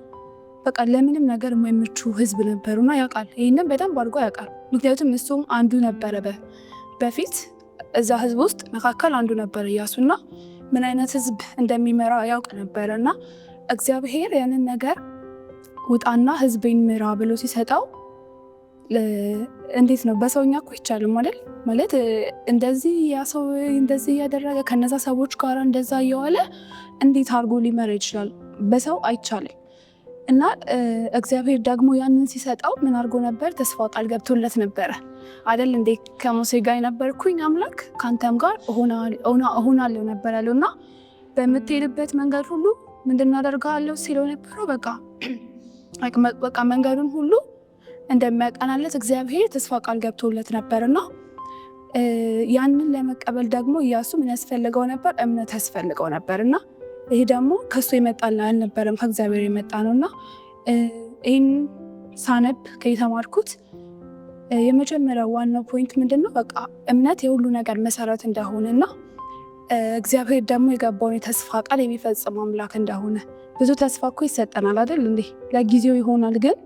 በቃ ለምንም ነገር የማይመቹ ህዝብ ነበሩና ያውቃል። ይህንን በደንብ አድርጎ ያውቃል። ምክንያቱም እሱም አንዱ ነበረ በፊት እዛ ህዝብ ውስጥ መካከል አንዱ ነበር ኢያሱና ምን አይነት ህዝብ እንደሚመራ ያውቅ ነበረ እና እግዚአብሔር ያንን ነገር ውጣና ህዝቤን ምራ ብሎ ሲሰጠው እንዴት ነው በሰውኛ እኮ ይቻልም አይደል? ማለት እንደዚህ ያ ሰው እንደዚህ ያደረገ ከነዛ ሰዎች ጋር እንደዛ እየዋለ እንዴት አድርጎ ሊመራ ይችላል? በሰው አይቻልም። እና እግዚአብሔር ደግሞ ያንን ሲሰጠው ምን አድርጎ ነበር? ተስፋ ቃል ገብቶለት ነበረ አይደል እንዴ? ከሙሴ ጋር የነበርኩኝ አምላክ ካንተም ጋር እሆናለሁ ነበር ያለው እና በምትሄድበት መንገድ ሁሉ ምንድን አደርጋለሁ ሲለው ነበረው። በቃ መንገዱን ሁሉ እንደሚያቀናለት እግዚአብሔር ተስፋ ቃል ገብቶለት ነበርና ያንን ለመቀበል ደግሞ ኢያሱ ምን ያስፈልገው ነበር? እምነት ያስፈልገው ነበርና ይሄ ደግሞ ከሱ የመጣል አልነበረም ከእግዚአብሔር የመጣ ነውና ይህን ሳነብ ከተማርኩት የመጀመሪያው ዋናው ፖይንት ምንድነው? በቃ እምነት የሁሉ ነገር መሰረት እንደሆነና እግዚአብሔር ደግሞ የገባውን የተስፋ ቃል የሚፈጽም አምላክ እንደሆነ። ብዙ ተስፋ እኮ ይሰጠናል አይደል እንዴ? ለጊዜው ይሆናል፣ ግን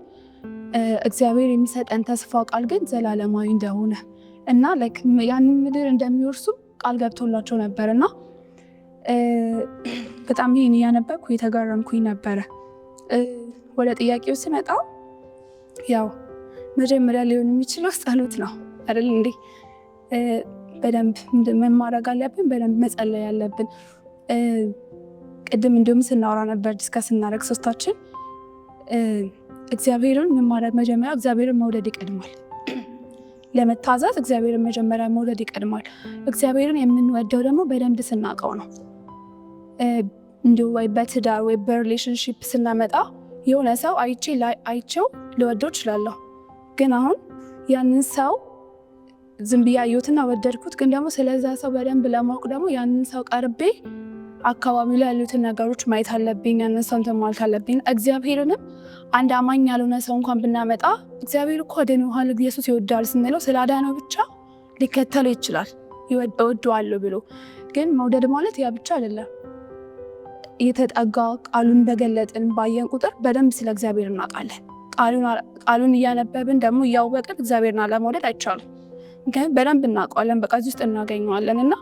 እግዚአብሔር የሚሰጠን ተስፋ ቃል ግን ዘላለማዊ እንደሆነ እና ያንን ምድር እንደሚወርሱ ቃል ገብቶላቸው ነበርና በጣም ይህን እያነበብኩ የተገረምኩኝ ነበረ። ወደ ጥያቄው ስመጣ ያው መጀመሪያ ሊሆን የሚችለው ጸሎት ነው አይደል እንዴ? በደንብ ምን ማድረግ አለብን? በደንብ መጸለይ ያለብን። ቅድም እንዲሁም ስናወራ ነበር ዲስከስ ስናደርግ ሶስታችን እግዚአብሔርን ምን ማድረግ መጀመሪያ እግዚአብሔርን መውደድ ይቀድማል። ለመታዘዝ እግዚአብሔርን መጀመሪያ መውደድ ይቀድማል። እግዚአብሔርን የምንወደው ደግሞ በደንብ ስናውቀው ነው። እንዲሁ ወይ በትዳር ወይ በሪሌሽንሺፕ ስናመጣ የሆነ ሰው አይቼው ልወደው እችላለሁ፣ ግን አሁን ያንን ሰው ዝም ብዬ አየሁትና ወደድኩት። ግን ደግሞ ስለዛ ሰው በደንብ ለማወቅ ደግሞ ያንን ሰው ቀርቤ አካባቢው ላይ ያሉትን ነገሮች ማየት አለብኝ። ያንን ሰው እንትን ማለት አለብኝ። እግዚአብሔርንም አንድ አማኝ ያልሆነ ሰው እንኳን ብናመጣ እግዚአብሔር እኮ አድኖሃል፣ ኢየሱስ ይወዳል ስንለው ስላዳነው ብቻ ሊከተለው ይችላል እወደዋለሁ ብሎ። ግን መውደድ ማለት ያ ብቻ አይደለም። እየተጠጋ ቃሉን በገለጥን ባየን ቁጥር በደንብ ስለ እግዚአብሔር እናውቃለን። ቃሉን እያነበብን ደግሞ እያወቅን እግዚአብሔርን አለመውደድ አይቻልም። ግን በደንብ እናውቀዋለን፣ በቃ እዚህ ውስጥ እናገኘዋለን። እና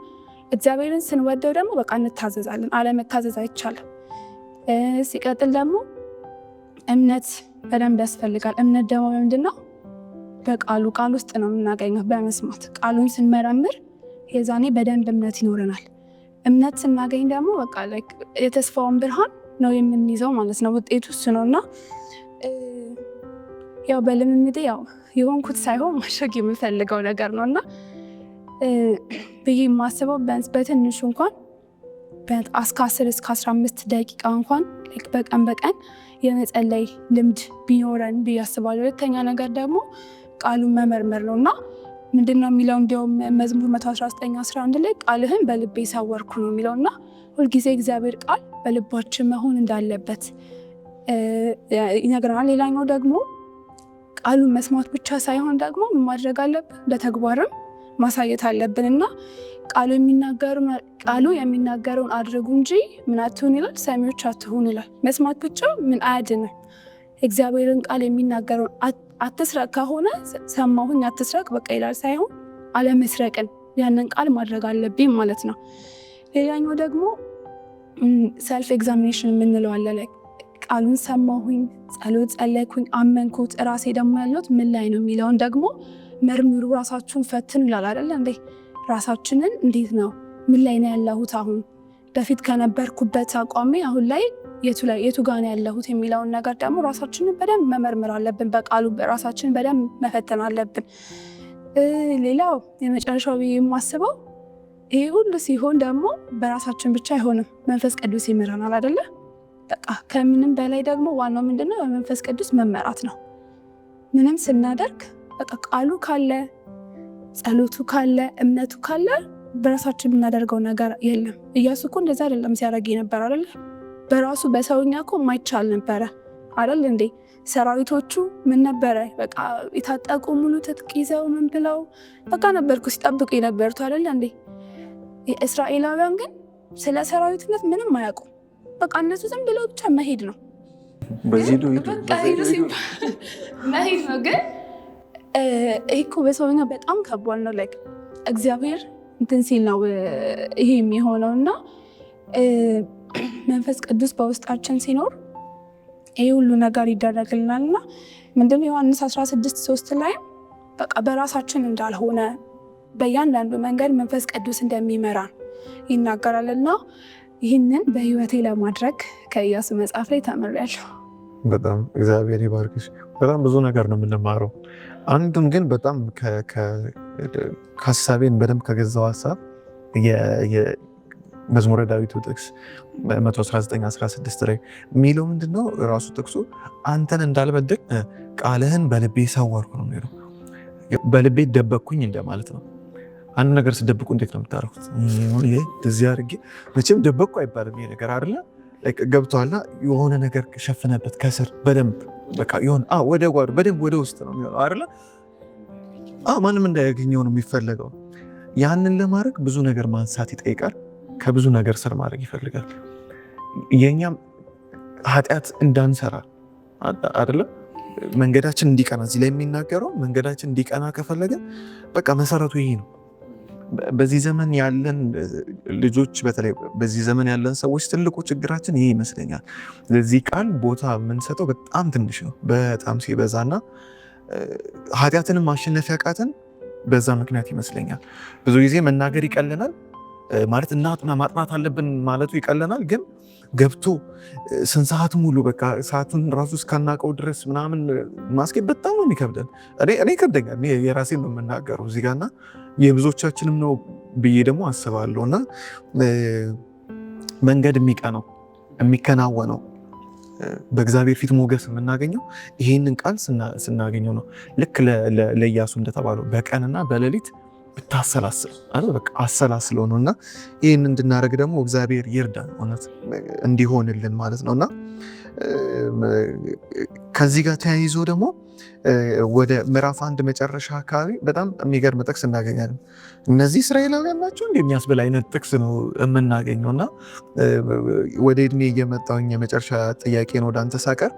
እግዚአብሔርን ስንወደው ደግሞ በቃ እንታዘዛለን። አለመታዘዝ አይቻልም። ሲቀጥል ደግሞ እምነት በደንብ ያስፈልጋል። እምነት ደግሞ ምንድነው? ቃል ውስጥ ነው የምናገኘው፣ በመስማት ቃሉን ስንመረምር የዛኔ በደንብ እምነት ይኖረናል። እምነት ስናገኝ ደግሞ በቃ የተስፋውን ብርሃን ነው የምንይዘው ማለት ነው። ውጤቱ እሱ ነው እና ያው በልምምዴ ያው የሆንኩት ሳይሆን ማሸግ የምፈልገው ነገር ነው እና ብዬ የማስበው በትንሹ እንኳን እስከ 10 እስከ 15 ደቂቃ እንኳን በቀን የመጸለይ ልምድ ቢኖረን ብዬ አስባለሁ። ሁለተኛ ነገር ደግሞ ቃሉን መመርመር ነው እና ምንድነው የሚለው? እንዲያውም መዝሙር 119:11 ላይ ቃልህን በልቤ ሰወርኩ ነው የሚለው እና ሁልጊዜ እግዚአብሔር ቃል በልባችን መሆን እንዳለበት ይነግረናል። ሌላኛው ደግሞ ቃሉን መስማት ብቻ ሳይሆን ደግሞ ማድረግ አለብን፣ በተግባርም ማሳየት አለብን እና ቃሉ የሚናገረውን አድርጉ እንጂ ምን አትሁን ይላል፣ ሰሚዎች አትሁን ይላል። መስማት ብቻ ምን አያድንም። እግዚአብሔርን ቃል የሚናገረውን አትስረቅ ከሆነ ሰማሁኝ አትስረቅ በቃ ይላል ሳይሆን አለመስረቅን ያንን ቃል ማድረግ አለብኝ ማለት ነው። ሌላኛው ደግሞ ሰልፍ ኤግዛሚኔሽን የምንለው አለ። ቃሉን ሰማሁኝ፣ ጸሎት ጸለይኩኝ፣ አመንኩት፣ ራሴ ደግሞ ያለሁት ምን ላይ ነው የሚለውን ደግሞ መርምሩ፣ ራሳችሁን ፈትኑ ይላል አይደለ እንዴ? ራሳችንን እንዴት ነው ምን ላይ ነው ያለሁት? አሁን በፊት ከነበርኩበት አቋሜ አሁን ላይ የቱ ጋር ነው ያለሁት የሚለውን ነገር ደግሞ ራሳችንን በደንብ መመርመር አለብን። በቃሉ ራሳችንን በደንብ መፈተን አለብን። ሌላው የመጨረሻው የማስበው ይሄ ሁሉ ሲሆን ደግሞ በራሳችን ብቻ አይሆንም፣ መንፈስ ቅዱስ ይመራናል አይደለ? በቃ ከምንም በላይ ደግሞ ዋናው ምንድነው በመንፈስ ቅዱስ መመራት ነው። ምንም ስናደርግ በቃ ቃሉ ካለ ጸሎቱ ካለ እምነቱ ካለ በራሳችን የምናደርገው ነገር የለም። ኢያሱ እኮ እንደዛ አይደለም ሲያደርግ ነበር አይደል? በራሱ በሰውኛ እኮ የማይቻል ነበረ አይደል እንዴ? ሰራዊቶቹ ምን ነበረ በቃ የታጠቁ ሙሉ ትጥቅ ይዘው ምን ብለው በቃ ነበርኩ ሲጠብቁ የነበሩት አይደል እንዴ? የእስራኤላውያን ግን ስለ ሰራዊትነት ምንም አያውቁም። በቃ እነሱ ዝም ብለው ብቻ መሄድ ነው መሄድ ነው። ግን ይሄ እኮ በሰውኛ በጣም ከባድ ነው። ላይክ እግዚአብሔር እንትን ሲል ነው ይሄ የሚሆነው እና መንፈስ ቅዱስ በውስጣችን ሲኖር ይሄ ሁሉ ነገር ይደረግልናል። እና ምንድነው ዮሐንስ 16:3 ላይ በቃ በራሳችን እንዳልሆነ በእያንዳንዱ መንገድ መንፈስ ቅዱስ እንደሚመራን ይናገራል። እና ይህንን በህይወቴ ለማድረግ ከኢያሱ መጽሐፍ ላይ ተምሬያለሁ። በጣም እግዚአብሔር ይባርክሽ። በጣም ብዙ ነገር ነው የምንማረው። አንዱም ግን በጣም ከሀሳቤን በደንብ ከገዛው ሀሳብ መዝሙረ ዳዊቱ ጥቅስ 119:16 ላይ የሚለው ምንድነው? ራሱ ጥቅሱ አንተን እንዳልበድል ቃልህን በልቤ ሰወርኩ ነው የሚለው። በልቤ ደበቅኩኝ እንደማለት ነው። አንድ ነገር ስደብቁ እንዴት ነው የምታረጉት? እዚህ አድርጌ መቼም ደበቅኩ አይባልም። ይሄ ነገር አይደለ ገብቶሃል። የሆነ ነገር ሸፍነበት ከስር በደንብ በቃ የሆነ ወደ ጓዶ በደንብ ወደ ውስጥ ነው የሚሆነው አይደለ? ማንም እንዳያገኘው ነው የሚፈለገው። ያንን ለማድረግ ብዙ ነገር ማንሳት ይጠይቃል። ከብዙ ነገር ስር ማድረግ ይፈልጋል። የኛም ኃጢአት እንዳንሰራ አይደለ? መንገዳችን እንዲቀና እዚህ ላይ የሚናገረው መንገዳችን እንዲቀና ከፈለገ በቃ መሰረቱ ይሄ ነው። በዚህ ዘመን ያለን ልጆች በተለይ በዚህ ዘመን ያለን ሰዎች ትልቁ ችግራችን ይሄ ይመስለኛል። ለዚህ ቃል ቦታ የምንሰጠው በጣም ትንሽ ነው፣ በጣም ሲበዛና ኃጢአትንም ማሸነፍ ያቃተን በዛ ምክንያት ይመስለኛል። ብዙ ጊዜ መናገር ይቀለናል ማለት እናጥና ማጥናት አለብን ማለቱ ይቀለናል። ግን ገብቶ ስንት ሰዓት ሙሉ በቃ ሰዓቱን ራሱ እስካናቀው ድረስ ምናምን ማስኬድ በጣም ነው የሚከብደን። እኔ ይከብደኛል። የራሴን ነው የምናገረው እዚህ ጋርና የብዙዎቻችንም ነው ብዬ ደግሞ አስባለሁ። እና መንገድ የሚቀነው የሚከናወነው በእግዚአብሔር ፊት ሞገስ የምናገኘው ይህንን ቃል ስናገኘው ነው። ልክ ለኢያሱ እንደተባለው በቀንና በሌሊት ብታሰላስል በቃ አሰላስለው ነው። እና ይህን እንድናደርግ ደግሞ እግዚአብሔር ይርዳን እውነት እንዲሆንልን ማለት ነው። እና ከዚህ ጋር ተያይዞ ደግሞ ወደ ምዕራፍ 1 መጨረሻ አካባቢ በጣም የሚገርም ጥቅስ እናገኛለን። እነዚህ እስራኤላውያን ናቸው እንደሚያስብል አይነት ጥቅስ ነው የምናገኘው። እና ወደ እድሜ እየመጣሁኝ የመጨረሻ ጥያቄ ነው ወደ አንተ ሳቀር፣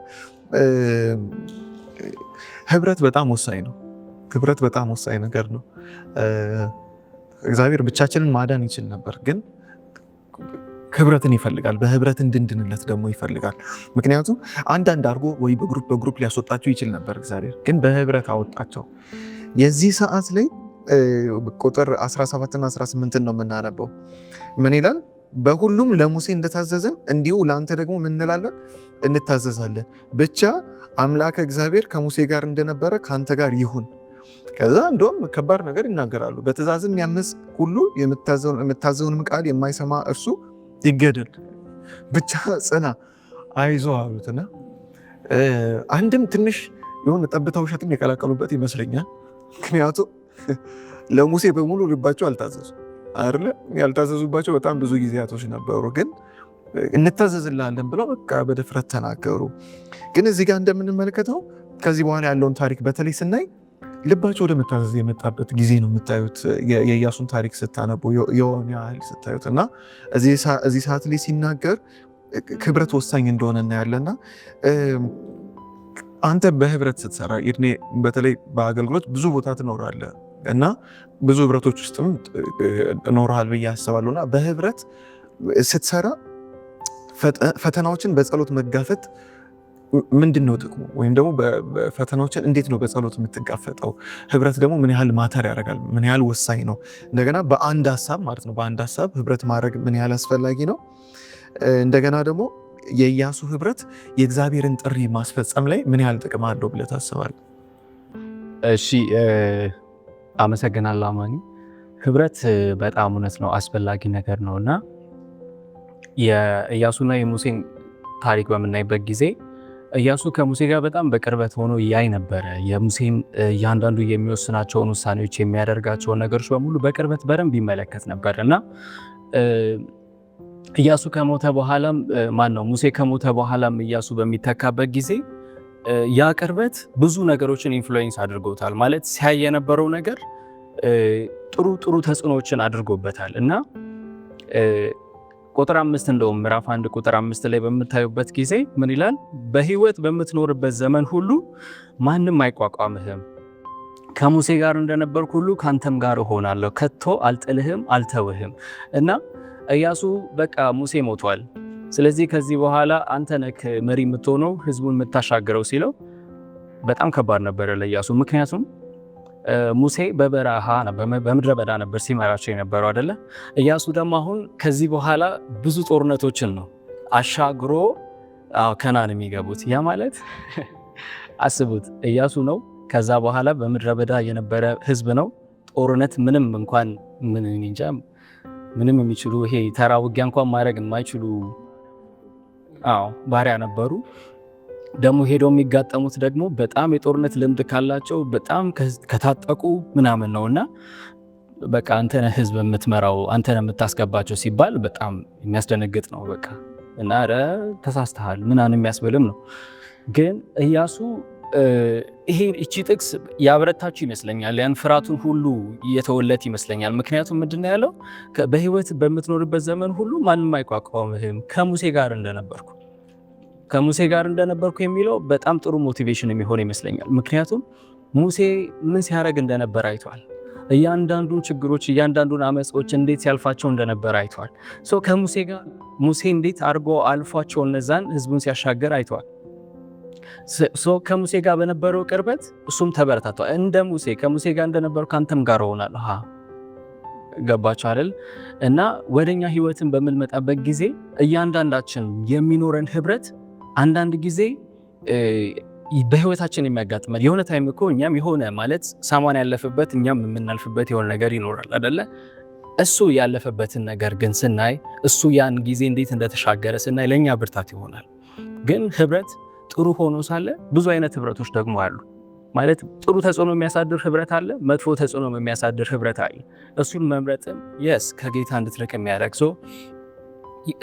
ህብረት በጣም ወሳኝ ነው። ህብረት በጣም ወሳኝ ነገር ነው። እግዚአብሔር ብቻችንን ማዳን ይችል ነበር፣ ግን ህብረትን ይፈልጋል። በህብረት እንድንድንለት ደግሞ ይፈልጋል። ምክንያቱም አንዳንድ አድርጎ ወይ በግሩፕ ሊያስወጣቸው ይችል ነበር እግዚአብሔር፣ ግን በህብረት አወጣቸው። የዚህ ሰዓት ላይ ቁጥር 17 እና 18 ነው የምናነበው። ምን ይላል? በሁሉም ለሙሴ እንደታዘዘን እንዲሁ ለአንተ ደግሞ ምን እንላለን? እንታዘዛለን። ብቻ አምላክ እግዚአብሔር ከሙሴ ጋር እንደነበረ ከአንተ ጋር ይሁን። ከዛ እንደውም ከባድ ነገር ይናገራሉ። በትእዛዝም ያመፅ ሁሉ የምታዘውንም ቃል የማይሰማ እርሱ ይገደል። ብቻ ጽና፣ አይዞ አሉትና አንድም ትንሽ የሆነ ጠብታ ውሸትም የቀላቀሉበት ይመስለኛል። ምክንያቱም ለሙሴ በሙሉ ልባቸው አልታዘዙ አይደለ? ያልታዘዙባቸው በጣም ብዙ ጊዜያቶች ነበሩ። ግን እንታዘዝላለን ብለው በቃ በድፍረት ተናገሩ። ግን እዚህ ጋር እንደምንመለከተው ከዚህ በኋላ ያለውን ታሪክ በተለይ ስናይ ልባቸው ወደ መታዘዝ የመጣበት ጊዜ ነው የምታዩት። የኢያሱን ታሪክ ስታነቡ የሆነ ያህል ስታዩት እና እዚህ ሰዓት ላይ ሲናገር ህብረት ወሳኝ እንደሆነ እናያለና አንተ በህብረት ስትሰራ በተለይ በአገልግሎት ብዙ ቦታ ትኖራለህ እና ብዙ ህብረቶች ውስጥም ኖረሃል ብዬ አስባለሁ። እና በህብረት ስትሰራ ፈተናዎችን በጸሎት መጋፈጥ ምንድን ነው ጥቅሙ? ወይም ደግሞ ፈተናዎችን እንዴት ነው በጸሎት የምትጋፈጠው? ህብረት ደግሞ ምን ያህል ማተር ያደርጋል? ምን ያህል ወሳኝ ነው? እንደገና በአንድ ሀሳብ ማለት ነው በአንድ ሀሳብ ህብረት ማድረግ ምን ያህል አስፈላጊ ነው? እንደገና ደግሞ የኢያሱ ህብረት የእግዚአብሔርን ጥሪ ማስፈጸም ላይ ምን ያህል ጥቅም አለው ብለህ ታስባለህ? እሺ አመሰግናለሁ አማኒ። ህብረት በጣም እውነት ነው አስፈላጊ ነገር ነው እና የኢያሱና የሙሴን ታሪክ በምናይበት ጊዜ ኢያሱ ከሙሴ ጋር በጣም በቅርበት ሆኖ ያይ ነበረ። የሙሴን እያንዳንዱ የሚወስናቸውን ውሳኔዎች የሚያደርጋቸውን ነገሮች በሙሉ በቅርበት በደንብ ይመለከት ነበር እና ኢያሱ ከሞተ በኋላም ሙሴ ከሞተ በኋላም ኢያሱ በሚተካበት ጊዜ ያ ቅርበት ብዙ ነገሮችን ኢንፍሉዌንስ አድርጎታል። ማለት ሲያይ የነበረው ነገር ጥሩ ተጽዕኖዎችን አድርጎበታል እና ቁጥር 5 እንደውም ምዕራፍ 1 ቁጥር 5 ላይ በምታዩበት ጊዜ ምን ይላል? በህይወት በምትኖርበት ዘመን ሁሉ ማንም አይቋቋምህም፣ ከሙሴ ጋር እንደነበርኩ ሁሉ ካንተም ጋር እሆናለሁ፣ ከቶ አልጥልህም አልተውህም። እና ኢያሱ በቃ ሙሴ ሞቷል፣ ስለዚህ ከዚህ በኋላ አንተ ነህ መሪ የምትሆነው ህዝቡን የምታሻግረው ሲለው በጣም ከባድ ነበር ለኢያሱ። ምክንያቱም ሙሴ በበረሃ በምድረ በዳ ነበር ሲመራቸው የነበረው አይደለ? ኢያሱ ደግሞ አሁን ከዚህ በኋላ ብዙ ጦርነቶችን ነው አሻግሮ ከናን የሚገቡት። ያ ማለት አስቡት፣ ኢያሱ ነው፣ ከዛ በኋላ በምድረ በዳ የነበረ ህዝብ ነው። ጦርነት ምንም እንኳን ምንም የሚችሉ ይሄ ተራ ውጊያ እንኳን ማድረግ የማይችሉ ባሪያ ነበሩ። ደግሞ ሄደው የሚጋጠሙት ደግሞ በጣም የጦርነት ልምድ ካላቸው በጣም ከታጠቁ ምናምን ነውና በቃ አንተነ ህዝብ የምትመራው አንተነ የምታስገባቸው ሲባል በጣም የሚያስደነግጥ ነው። በቃ እና ተሳስተሃል ምናምን የሚያስብልም ነው። ግን ኢያሱ እቺ ጥቅስ ያበረታችሁ ይመስለኛል። ያን ፍርሃቱን ሁሉ እየተወለት ይመስለኛል። ምክንያቱም ምንድነው ያለው? በህይወት በምትኖርበት ዘመን ሁሉ ማንም አይቋቋምህም፣ ከሙሴ ጋር እንደነበርኩ የሚለው በጣም ጥሩ ሞቲቬሽን የሚሆን ይመስለኛል። ምክንያቱም ሙሴ ምን ሲያደርግ እንደነበር አይቷል። እያንዳንዱን ችግሮች እያንዳንዱን አመጾች እንዴት ሲያልፋቸው እንደነበር አይቷል። ከሙሴ ጋር ሙሴ እንዴት አድርጎ አልፏቸው እነዛን ህዝቡን ሲያሻገር አይቷል። ከሙሴ ጋር በነበረው ቅርበት እሱም ተበረታቷል። እንደ ሙሴ ከሙሴ ጋር እንደነበርኩ አንተም ጋር እሆናለሁ። ገባችሁ አይደል? እና ወደኛ ህይወትን በምንመጣበት ጊዜ እያንዳንዳችን የሚኖረን ህብረት አንዳንድ ጊዜ በህይወታችን የሚያጋጥመን የሆነ ታይም እኮ እኛም የሆነ ማለት ሳማን ያለፈበት እኛም የምናልፍበት የሆነ ነገር ይኖራል አይደለ? እሱ ያለፈበትን ነገር ግን ስናይ እሱ ያን ጊዜ እንዴት እንደተሻገረ ስናይ ለኛ ብርታት ይሆናል። ግን ህብረት ጥሩ ሆኖ ሳለ ብዙ አይነት ህብረቶች ደግሞ አሉ። ማለት ጥሩ ተጽዕኖ የሚያሳድር ህብረት አለ፣ መጥፎ ተጽዕኖ የሚያሳድር ህብረት አለ። እሱን መምረጥም ከጌታ እንድትርቅ የሚያደርግ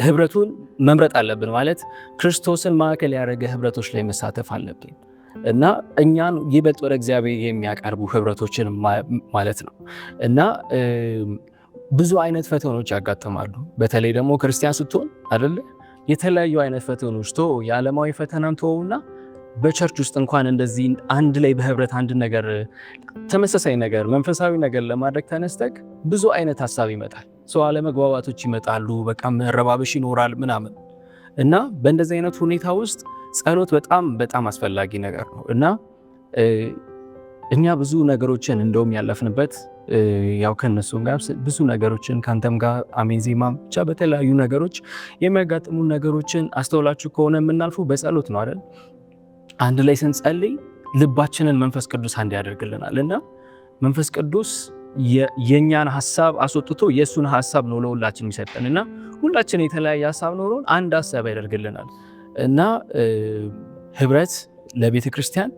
ህብረቱን መምረጥ አለብን። ማለት ክርስቶስን ማዕከል ያደረገ ህብረቶች ላይ መሳተፍ አለብን እና እኛን ይበልጥ ወደ እግዚአብሔር የሚያቀርቡ ህብረቶችን ማለት ነው። እና ብዙ አይነት ፈተናዎች ያጋጥማሉ። በተለይ ደግሞ ክርስቲያን ስትሆን አይደለ የተለያዩ አይነት ፈተናዎች የዓለማዊ ፈተናን ተወውና በቸርች ውስጥ እንኳን እንደዚህ አንድ ላይ በህብረት አንድ ነገር ተመሳሳይ ነገር መንፈሳዊ ነገር ለማድረግ ተነስተክ ብዙ አይነት ሐሳብ ይመጣል። አለመግባባቶች ይመጣሉ፣ በቃ መረባበሽ ይኖራል ምናምን እና በእንደዚህ አይነት ሁኔታ ውስጥ ጸሎት በጣም አስፈላጊ ነገር ነው እና እኛ ብዙ ነገሮችን እንደውም ያለፍንበት ያው ከነሱም ጋር ብዙ ነገሮችን ካንተም ጋር አሜንዜማም ብቻ በተለያዩ ነገሮች የሚያጋጥሙ ነገሮችን አስተውላችሁ ከሆነ የምናልፉ በጸሎት ነው አይደል? አንድ ላይ ስንጸልይ ልባችንን መንፈስ ቅዱስ አንድ ያደርግልናል እና መንፈስ ቅዱስ የኛን ሐሳብ አስወጥቶ የሱን ሐሳብ ነው ለሁላችን የሚሰጠን እና ሁላችን የተለያየ ሐሳብ ኖሮን አንድ ሐሳብ ያደርግልናል እና ህብረት ለቤተ ክርስቲያን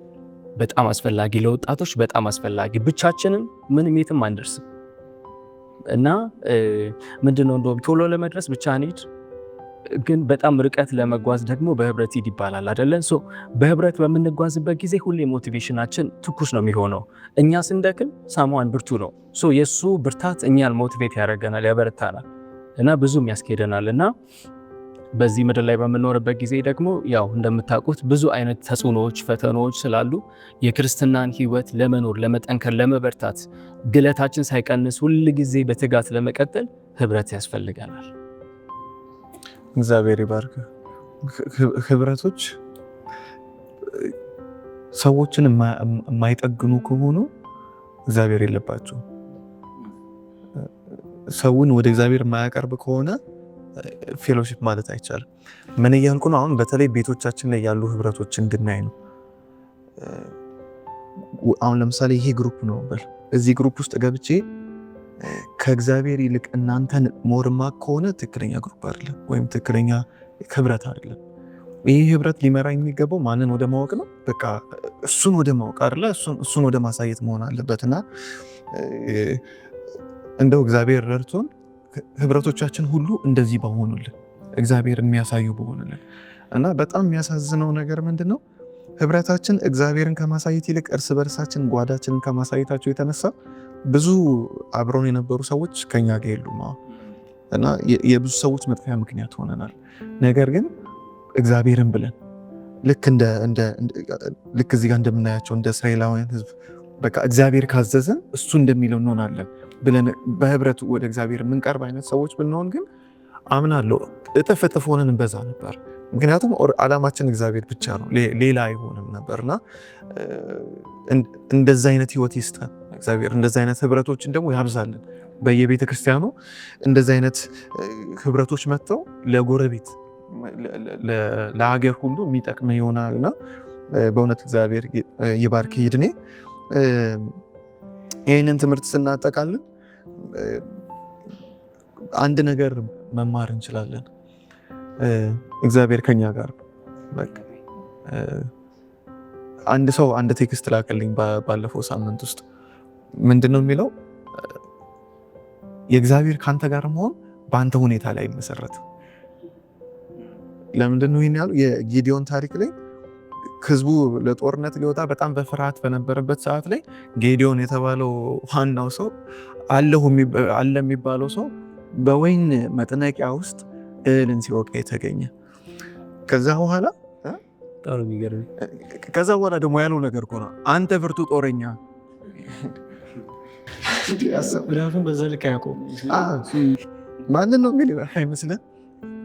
በጣም አስፈላጊ፣ ለወጣቶች በጣም አስፈላጊ። ብቻችንን ምንም የትም አንደርስም እና ምንድነው እንደውም ቶሎ ለመድረስ ብቻ እንሂድ፣ ግን በጣም ርቀት ለመጓዝ ደግሞ በህብረት ሂድ ይባላል አይደለ? በህብረት በምንጓዝበት ጊዜ ሁሌ ሞቲቬሽናችን ትኩስ ነው የሚሆነው። እኛ ስንደክም ሳሙዋን ብርቱ ነው። የሱ ብርታት እኛን ሞቲቬት ያደርገናል፣ ያበረታናል እና ብዙም ያስኬደናል እና በዚህ ምድር ላይ በምንኖርበት ጊዜ ደግሞ ያው እንደምታውቁት ብዙ አይነት ተጽዕኖዎች፣ ፈተናዎች ስላሉ የክርስትናን ህይወት ለመኖር፣ ለመጠንከር፣ ለመበርታት ግለታችን ሳይቀንስ ሁል ጊዜ በትጋት ለመቀጠል ህብረት ያስፈልገናል። እግዚአብሔር ይባርክ። ህብረቶች ሰዎችን የማይጠግኑ ከሆኑ እግዚአብሔር የለባቸው። ሰውን ወደ እግዚአብሔር የማያቀርብ ከሆነ ፌሎሺፕ ማለት አይቻልም። ምን እያልኩ ነው? አሁን በተለይ ቤቶቻችን ላይ ያሉ ህብረቶች እንድናይ ነው። አሁን ለምሳሌ ይሄ ግሩፕ ነው በል፣ እዚህ ግሩፕ ውስጥ ገብቼ ከእግዚአብሔር ይልቅ እናንተን ሞርማ ከሆነ ትክክለኛ ግሩፕ አይደለም፣ ወይም ትክክለኛ ህብረት አይደለም። ይህ ህብረት ሊመራ የሚገባው ማንን ወደ ማወቅ ነው? በቃ እሱን ወደ ማወቅ አይደለ? እሱን ወደ ማሳየት መሆን አለበትና እንደው እግዚአብሔር ረድቶን ህብረቶቻችን ሁሉ እንደዚህ በሆኑልን፣ እግዚአብሔር የሚያሳዩ በሆኑልን እና በጣም የሚያሳዝነው ነገር ምንድነው? ህብረታችን እግዚአብሔርን ከማሳየት ይልቅ እርስ በርሳችን ጓዳችንን ከማሳየታቸው የተነሳ ብዙ አብረውን የነበሩ ሰዎች ከኛ ጋር የሉም እና የብዙ ሰዎች መጥፊያ ምክንያት ሆነናል። ነገር ግን እግዚአብሔርን ብለን ልክ እዚህ ጋር እንደምናያቸው እንደ እስራኤላውያን ህዝብ በቃ እግዚአብሔር ካዘዘን እሱ እንደሚለው እንሆናለን ብለን በህብረት ወደ እግዚአብሔር የምንቀርብ አይነት ሰዎች ብንሆን ግን አምናለሁ እጥፍ እጥፍ ሆነን እንበዛ ነበር። ምክንያቱም ዓላማችን እግዚአብሔር ብቻ ነው፣ ሌላ አይሆንም ነበርና እንደዛ አይነት ህይወት ይስጠን እግዚአብሔር። እንደዛ አይነት ህብረቶችን ደግሞ ያብዛልን በየቤተ ክርስቲያኑ። እንደዛ አይነት ህብረቶች መጥተው ለጎረቤት ለሀገር ሁሉ የሚጠቅም ይሆናልና በእውነት እግዚአብሔር ይባርክ ይድኔ። ይህንን ትምህርት ስናጠቃልን አንድ ነገር መማር እንችላለን። እግዚአብሔር ከኛ ጋር በቃ አንድ ሰው አንድ ቴክስት ላከልኝ ባለፈው ሳምንት ውስጥ ምንድነው የሚለው? የእግዚአብሔር ካንተ ጋር መሆን በአንተ ሁኔታ ላይ መሰረት። ለምንድነው ይሄን ያለው? የጊዲዮን ታሪክ ላይ ህዝቡ ለጦርነት ሊወጣ በጣም በፍርሃት በነበረበት ሰዓት ላይ ጌዲዮን የተባለው ዋናው ሰው አለ የሚባለው ሰው በወይን መጥነቂያ ውስጥ እህልን ሲወቃ የተገኘ። ከዛ በኋላ ደግሞ ያለው ነገር እኮ ነው፣ አንተ ብርቱ ጦረኛ። ምክንያቱም በዛ ልክ አያውቀውም። ማንን ነው የሚል አይመስለን፣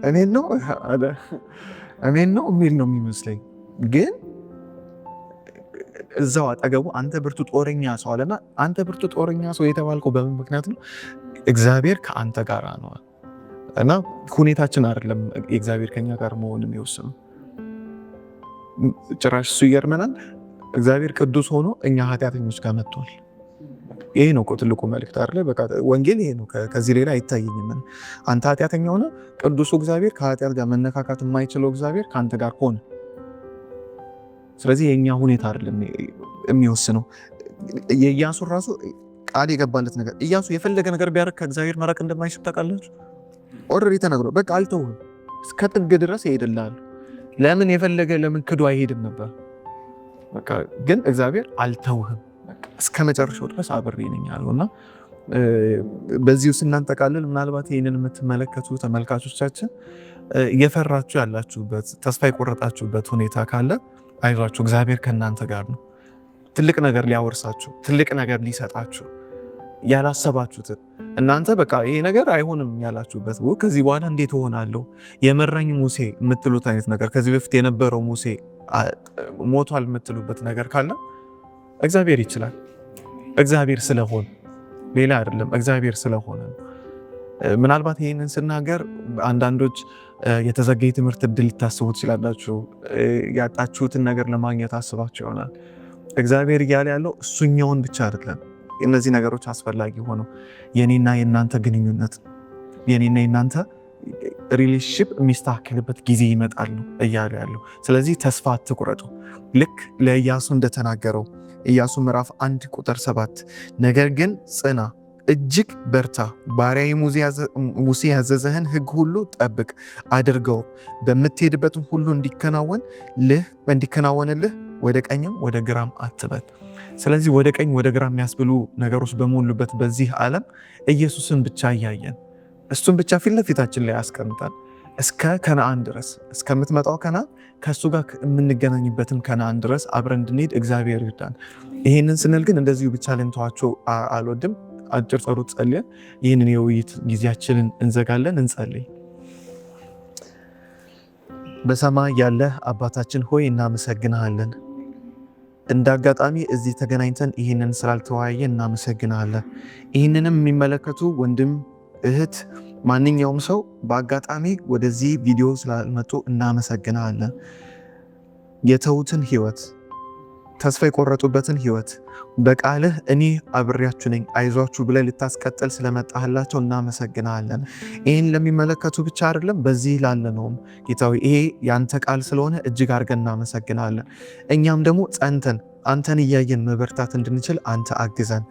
እኔን ነው የሚል ነው የሚመስለኝ። ግን እዛው አጠገቡ አንተ ብርቱ ጦረኛ ሰው አለና፣ አንተ ብርቱ ጦረኛ ሰው የተባልከው በምን ምክንያት ነው? እግዚአብሔር ከአንተ ጋር ነው እና ሁኔታችን አይደለም የእግዚአብሔር ከኛ ጋር መሆን የሚወስነው። ጭራሽ እሱ ይገርመናል። እግዚአብሔር ቅዱስ ሆኖ እኛ ኃጢአተኞች ጋር መጥቷል። ይሄ ነው እኮ ትልቁ መልእክት አይደለ? በቃ ወንጌል ይሄ ነው። ከዚህ ሌላ አይታየኝም። አንተ ኃጢአተኛ ሆነ ቅዱሱ እግዚአብሔር ከኃጢአት ጋር መነካካት የማይችለው እግዚአብሔር ከአንተ ጋር ሆነ። ስለዚህ የኛ ሁኔታ አይደለም የሚወስነው። የኢያሱ ራሱ ቃል የገባለት ነገር፣ ኢያሱ የፈለገ ነገር ቢያደርግ ከእግዚአብሔር መራቅ እንደማይችል ታውቃላችሁ። ኦልሬዲ ተነግሮ በቃ አልተውህም፣ እስከ ጥግ ድረስ ይሄድልሃል። ለምን ክዶ አይሄድም ነበር? በቃ ግን እግዚአብሔር አልተውህም እስከ መጨረሻው ድረስ አብሬ ነኝ አለውና በዚሁ ስናንጠቃልል ምናልባት ይህንን የምትመለከቱ ተመልካቾቻችን እየፈራችሁ ያላችሁበት ተስፋ የቆረጣችሁበት ሁኔታ ካለ አይዟችሁ፣ እግዚአብሔር ከእናንተ ጋር ነው። ትልቅ ነገር ሊያወርሳችሁ፣ ትልቅ ነገር ሊሰጣችሁ ያላሰባችሁትን እናንተ በቃ ይሄ ነገር አይሆንም ያላችሁበት ከዚህ በኋላ እንዴት እሆናለሁ የመራኝ ሙሴ የምትሉት አይነት ነገር ከዚህ በፊት የነበረው ሙሴ ሞቷል የምትሉበት ነገር ካለ እግዚአብሔር ይችላል። እግዚአብሔር ስለሆነ ሌላ አይደለም፣ እግዚአብሔር ስለሆነ። ምናልባት ይህንን ስናገር አንዳንዶች የተዘጋ የትምህርት እድል ልታስቡ ትችላላችሁ። ያጣችሁትን ነገር ለማግኘት አስባችሁ ይሆናል። እግዚአብሔር እያለ ያለው እሱኛውን ብቻ አይደለም። እነዚህ ነገሮች አስፈላጊ ሆነው የኔና የእናንተ ግንኙነት የኔና የእናንተ ሪሌሽንሺፕ የሚስተካከልበት ጊዜ ይመጣል ነው እያለ ያለው። ስለዚህ ተስፋ አትቁረጡ። ልክ ለኢያሱ እንደተናገረው ኢያሱ ምዕራፍ 1 ቁጥር 7 ነገር ግን ጽና፣ እጅግ በርታ፣ ባሪያዬ ሙሴ ያዘዘህን ሕግ ሁሉ ጠብቅ፣ አድርገው፣ በምትሄድበትም ሁሉ እንዲከናወንልህ ወደ ቀኝም ወደ ግራም አትበል። ስለዚህ ወደ ቀኝ ወደ ግራ የሚያስብሉ ነገሮች በሞሉበት በዚህ ዓለም ኢየሱስን ብቻ እያየን እሱን ብቻ ፊት ለፊታችን ላይ ያስቀምጣል እስከ ከነአን ድረስ እስከምትመጣው ከነአን ከእሱ ጋር የምንገናኝበትን ከነአን ድረስ አብረን እንድንሄድ እግዚአብሔር ይርዳን። ይህንን ስንል ግን እንደዚሁ ብቻ ልንተዋቸው አልወድም። አጭር ጸሎት ጸልየን ይህንን የውይይት ጊዜያችንን እንዘጋለን። እንጸልይ። በሰማይ ያለህ አባታችን ሆይ እናመሰግንሃለን። እንደ አጋጣሚ እዚህ ተገናኝተን ይህንን ስላልተወያየ እናመሰግንሃለን። ይህንንም የሚመለከቱ ወንድም እህት፣ ማንኛውም ሰው በአጋጣሚ ወደዚህ ቪዲዮ ስላልመጡ እናመሰግንሃለን። የተዉትን ህይወት ተስፋ የቆረጡበትን ህይወት በቃልህ እኔ አብሬያችሁ ነኝ አይዟችሁ ብለህ ልታስቀጥል ስለመጣህላቸው እናመሰግናለን። ይህን ለሚመለከቱ ብቻ አይደለም በዚህ ላለነውም ጌታዊ ይሄ ያንተ ቃል ስለሆነ እጅግ አድርገን እናመሰግናለን። እኛም ደግሞ ጸንተን አንተን እያየን መበርታት እንድንችል አንተ አግዘን።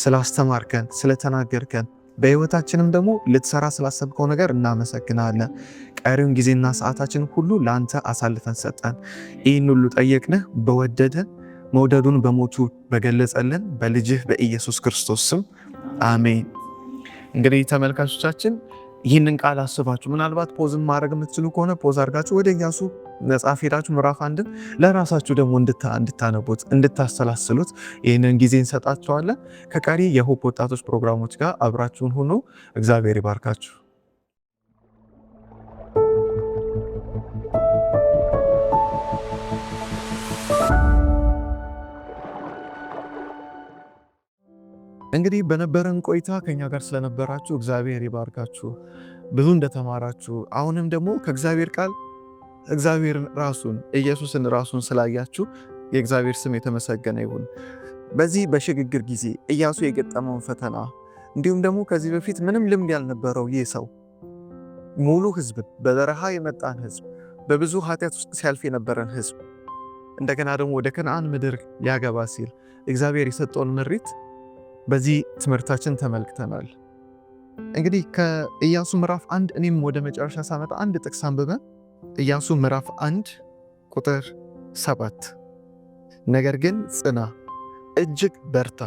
ስላስተማርከን፣ ስለተናገርከን በህይወታችንም ደግሞ ልትሰራ ስላሰብከው ነገር እናመሰግናለን። ቀሪውን ጊዜና ሰዓታችን ሁሉ ለአንተ አሳልፈን ሰጠን። ይህን ሁሉ ጠየቅንህ በወደደን መውደዱን በሞቱ በገለጸልን በልጅህ በኢየሱስ ክርስቶስ ስም አሜን። እንግዲህ ተመልካቾቻችን ይህንን ቃል አስባችሁ ምናልባት ፖዝን ማድረግ የምትችሉ ከሆነ ፖዝ አድርጋችሁ ወደ ኢያሱ መጽሐፍ ሄዳችሁ ምዕራፍ 1 ለራሳችሁ ደግሞ እንድታነቡት እንድታሰላስሉት ይህንን ጊዜ እንሰጣችኋለን። ከቀሪ የሆፕ ወጣቶች ፕሮግራሞች ጋር አብራችሁን ሁኑ። እግዚአብሔር ይባርካችሁ። እንግዲህ በነበረን ቆይታ ከኛ ጋር ስለነበራችሁ እግዚአብሔር ይባርካችሁ። ብዙ እንደተማራችሁ አሁንም ደግሞ ከእግዚአብሔር ቃል እግዚአብሔርን ራሱን ኢየሱስን ራሱን ስላያችሁ የእግዚአብሔር ስም የተመሰገነ ይሁን። በዚህ በሽግግር ጊዜ ኢያሱ የገጠመውን ፈተና እንዲሁም ደግሞ ከዚህ በፊት ምንም ልምድ ያልነበረው ይህ ሰው ሙሉ ህዝብ በበረሃ የመጣን ህዝብ በብዙ ኃጢአት ውስጥ ሲያልፍ የነበረን ህዝብ እንደገና ደግሞ ወደ ከነዓን ምድር ሊያገባ ሲል እግዚአብሔር የሰጠውን ምሪት በዚህ ትምህርታችን ተመልክተናል። እንግዲህ ከኢያሱ ምዕራፍ 1 እኔም ወደ መጨረሻ ሳመጣ አንድ ጥቅስ አንብበን ኢያሱ ምዕራፍ 1 ቁጥር 7 ነገር ግን ጽና፣ እጅግ በርታ፣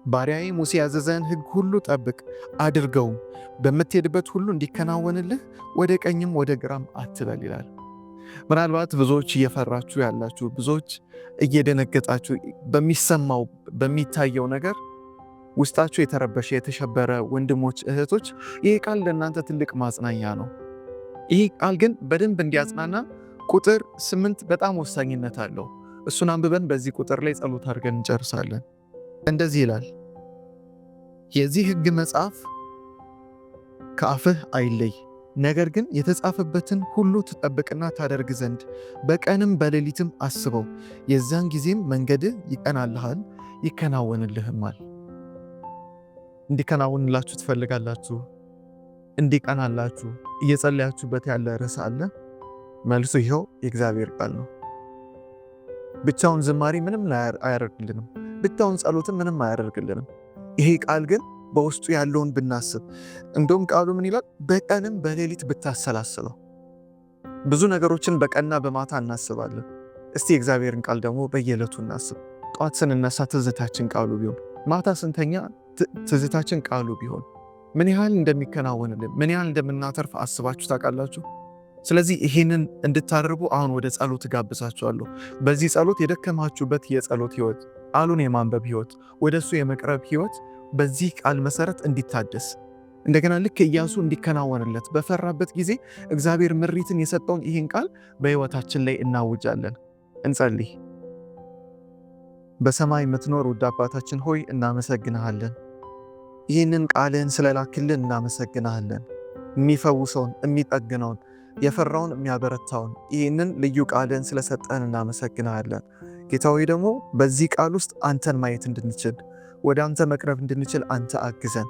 ባሪያዬ ሙሴ ያዘዘን ሕግ ሁሉ ጠብቅ አድርገውም፣ በምትሄድበት ሁሉ እንዲከናወንልህ ወደ ቀኝም ወደ ግራም አትበል ይላል። ምናልባት ብዙዎች እየፈራችሁ ያላችሁ፣ ብዙዎች እየደነገጣችሁ በሚሰማው በሚታየው ነገር ውስጣችሁ የተረበሸ የተሸበረ ወንድሞች እህቶች፣ ይህ ቃል ለእናንተ ትልቅ ማጽናኛ ነው። ይህ ቃል ግን በደንብ እንዲያጽናና ቁጥር 8 በጣም ወሳኝነት አለው። እሱን አንብበን በዚህ ቁጥር ላይ ጸሎት አድርገን እንጨርሳለን። እንደዚህ ይላል፣ የዚህ ሕግ መጽሐፍ ከአፍህ አይለይ፣ ነገር ግን የተጻፈበትን ሁሉ ትጠብቅና ታደርግ ዘንድ በቀንም በሌሊትም አስበው፣ የዛን ጊዜም መንገድህ ይቀናልሃል ይከናወንልህማል። እንዲከናወንላችሁ ትፈልጋላችሁ? እንዲቀናላችሁ እየጸለያችሁበት ያለ ርዕስ አለ? መልሱ ይኸው የእግዚአብሔር ቃል ነው። ብቻውን ዝማሬ ምንም አያደርግልንም። ብቻውን ጸሎትም ምንም አያደርግልንም። ይሄ ቃል ግን በውስጡ ያለውን ብናስብ፣ እንደውም ቃሉ ምን ይላል? በቀንም በሌሊት ብታሰላስለው። ብዙ ነገሮችን በቀንና በማታ እናስባለን። እስቲ የእግዚአብሔርን ቃል ደግሞ በየዕለቱ እናስብ። ጠዋት ስንነሳ ትዝታችን ቃሉ ቢሆን፣ ማታ ስንተኛ ትዝታችን ቃሉ ቢሆን ምን ያህል እንደሚከናወንልን ምን ያህል እንደምናተርፍ አስባችሁ ታውቃላችሁ? ስለዚህ ይህንን እንድታደርጉ አሁን ወደ ጸሎት ጋብዛችኋለሁ። በዚህ ጸሎት የደከማችሁበት የጸሎት ህይወት፣ ቃሉን የማንበብ ህይወት፣ ወደሱ የመቅረብ ህይወት በዚህ ቃል መሰረት እንዲታደስ እንደገና ልክ ኢያሱ እንዲከናወንለት በፈራበት ጊዜ እግዚአብሔር ምሪትን የሰጠውን ይህን ቃል በህይወታችን ላይ እናውጃለን። እንጸልይ። በሰማይ የምትኖር ውድ አባታችን ሆይ እናመሰግንሃለን። ይህንን ቃልን ስለላክልን እናመሰግንሃለን። የሚፈውሰውን የሚጠግነውን የፈራውን የሚያበረታውን ይህንን ልዩ ቃልን ስለሰጠን እናመሰግንሃለን። ጌታ ሆይ ደግሞ በዚህ ቃል ውስጥ አንተን ማየት እንድንችል ወደ አንተ መቅረብ እንድንችል አንተ አግዘን።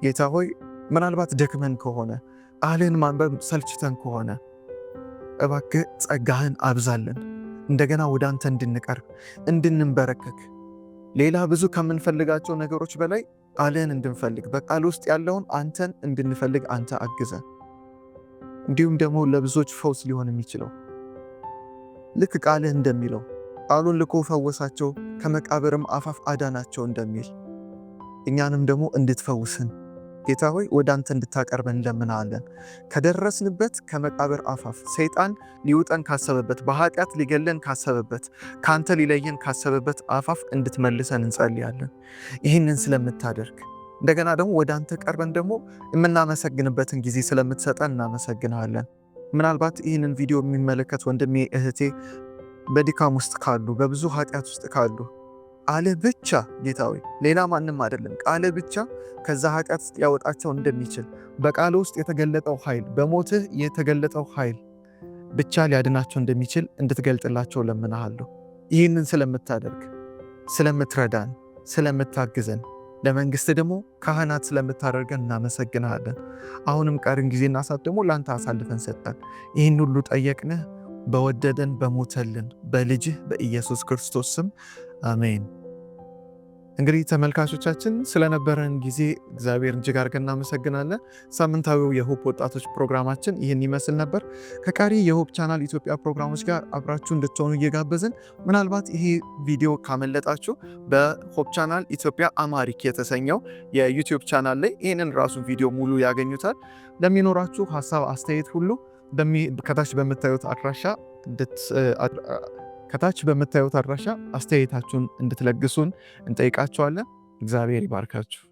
ጌታ ሆይ ምናልባት ደክመን ከሆነ ቃልን ማንበብ ሰልችተን ከሆነ እባክህ ጸጋህን አብዛለን። እንደገና ወደ አንተ እንድንቀርብ እንድንበረከክ፣ ሌላ ብዙ ከምንፈልጋቸው ነገሮች በላይ ቃልህን እንድንፈልግ በቃል ውስጥ ያለውን አንተን እንድንፈልግ አንተ አግዘን። እንዲሁም ደግሞ ለብዙዎች ፈውስ ሊሆን የሚችለው ልክ ቃልህ እንደሚለው ቃሉን ልኮ ፈወሳቸው ከመቃብርም አፋፍ አዳናቸው እንደሚል እኛንም ደግሞ እንድትፈውስን ጌታ ሆይ ወደ አንተ እንድታቀርበን እንለምናለን። ከደረስንበት ከመቃብር አፋፍ ሰይጣን ሊውጠን ካሰበበት በኃጢአት ሊገለን ካሰበበት ከአንተ ሊለየን ካሰበበት አፋፍ እንድትመልሰን እንጸልያለን። ይህንን ስለምታደርግ እንደገና ደግሞ ወደ አንተ ቀርበን ደግሞ የምናመሰግንበትን ጊዜ ስለምትሰጠን እናመሰግናለን። ምናልባት ይህንን ቪዲዮ የሚመለከት ወንድሜ እህቴ በድካም ውስጥ ካሉ በብዙ ኃጢአት ውስጥ ካሉ ቃልህ ብቻ ጌታ ሆይ ሌላ ማንም አይደለም፣ ቃልህ ብቻ ከዛ ኃጢአት ውስጥ ያወጣቸው እንደሚችል በቃል ውስጥ የተገለጠው ኃይል በሞትህ የተገለጠው ኃይል ብቻ ሊያድናቸው እንደሚችል እንድትገልጥላቸው ለምንሃለሁ። ይህንን ስለምታደርግ፣ ስለምትረዳን፣ ስለምታግዘን፣ ለመንግስት ደግሞ ካህናት ስለምታደርገን እናመሰግናለን። አሁንም ቀሪን ጊዜና ሰዓት ደግሞ ለአንተ አሳልፈን ሰጠን። ይህን ሁሉ ጠየቅንህ በወደደን በሞተልን በልጅህ በኢየሱስ ክርስቶስ ስም አሜን። እንግዲህ ተመልካቾቻችን ስለነበረን ጊዜ እግዚአብሔር እጅግ አድርገን እናመሰግናለን። ሳምንታዊው የሆፕ ወጣቶች ፕሮግራማችን ይህን ይመስል ነበር። ከቀሪ የሆፕ ቻናል ኢትዮጵያ ፕሮግራሞች ጋር አብራችሁ እንድትሆኑ እየጋበዝን፣ ምናልባት ይሄ ቪዲዮ ካመለጣችሁ በሆፕ ቻናል ኢትዮጵያ አማሪክ የተሰኘው የዩቲዩብ ቻናል ላይ ይህንን ራሱ ቪዲዮ ሙሉ ያገኙታል። ለሚኖራችሁ ሀሳብ አስተያየት ሁሉ ከታች በምታዩት አድራሻ አስተያየታችሁን እንድትለግሱን እንጠይቃችኋለን። እግዚአብሔር ይባርካችሁ።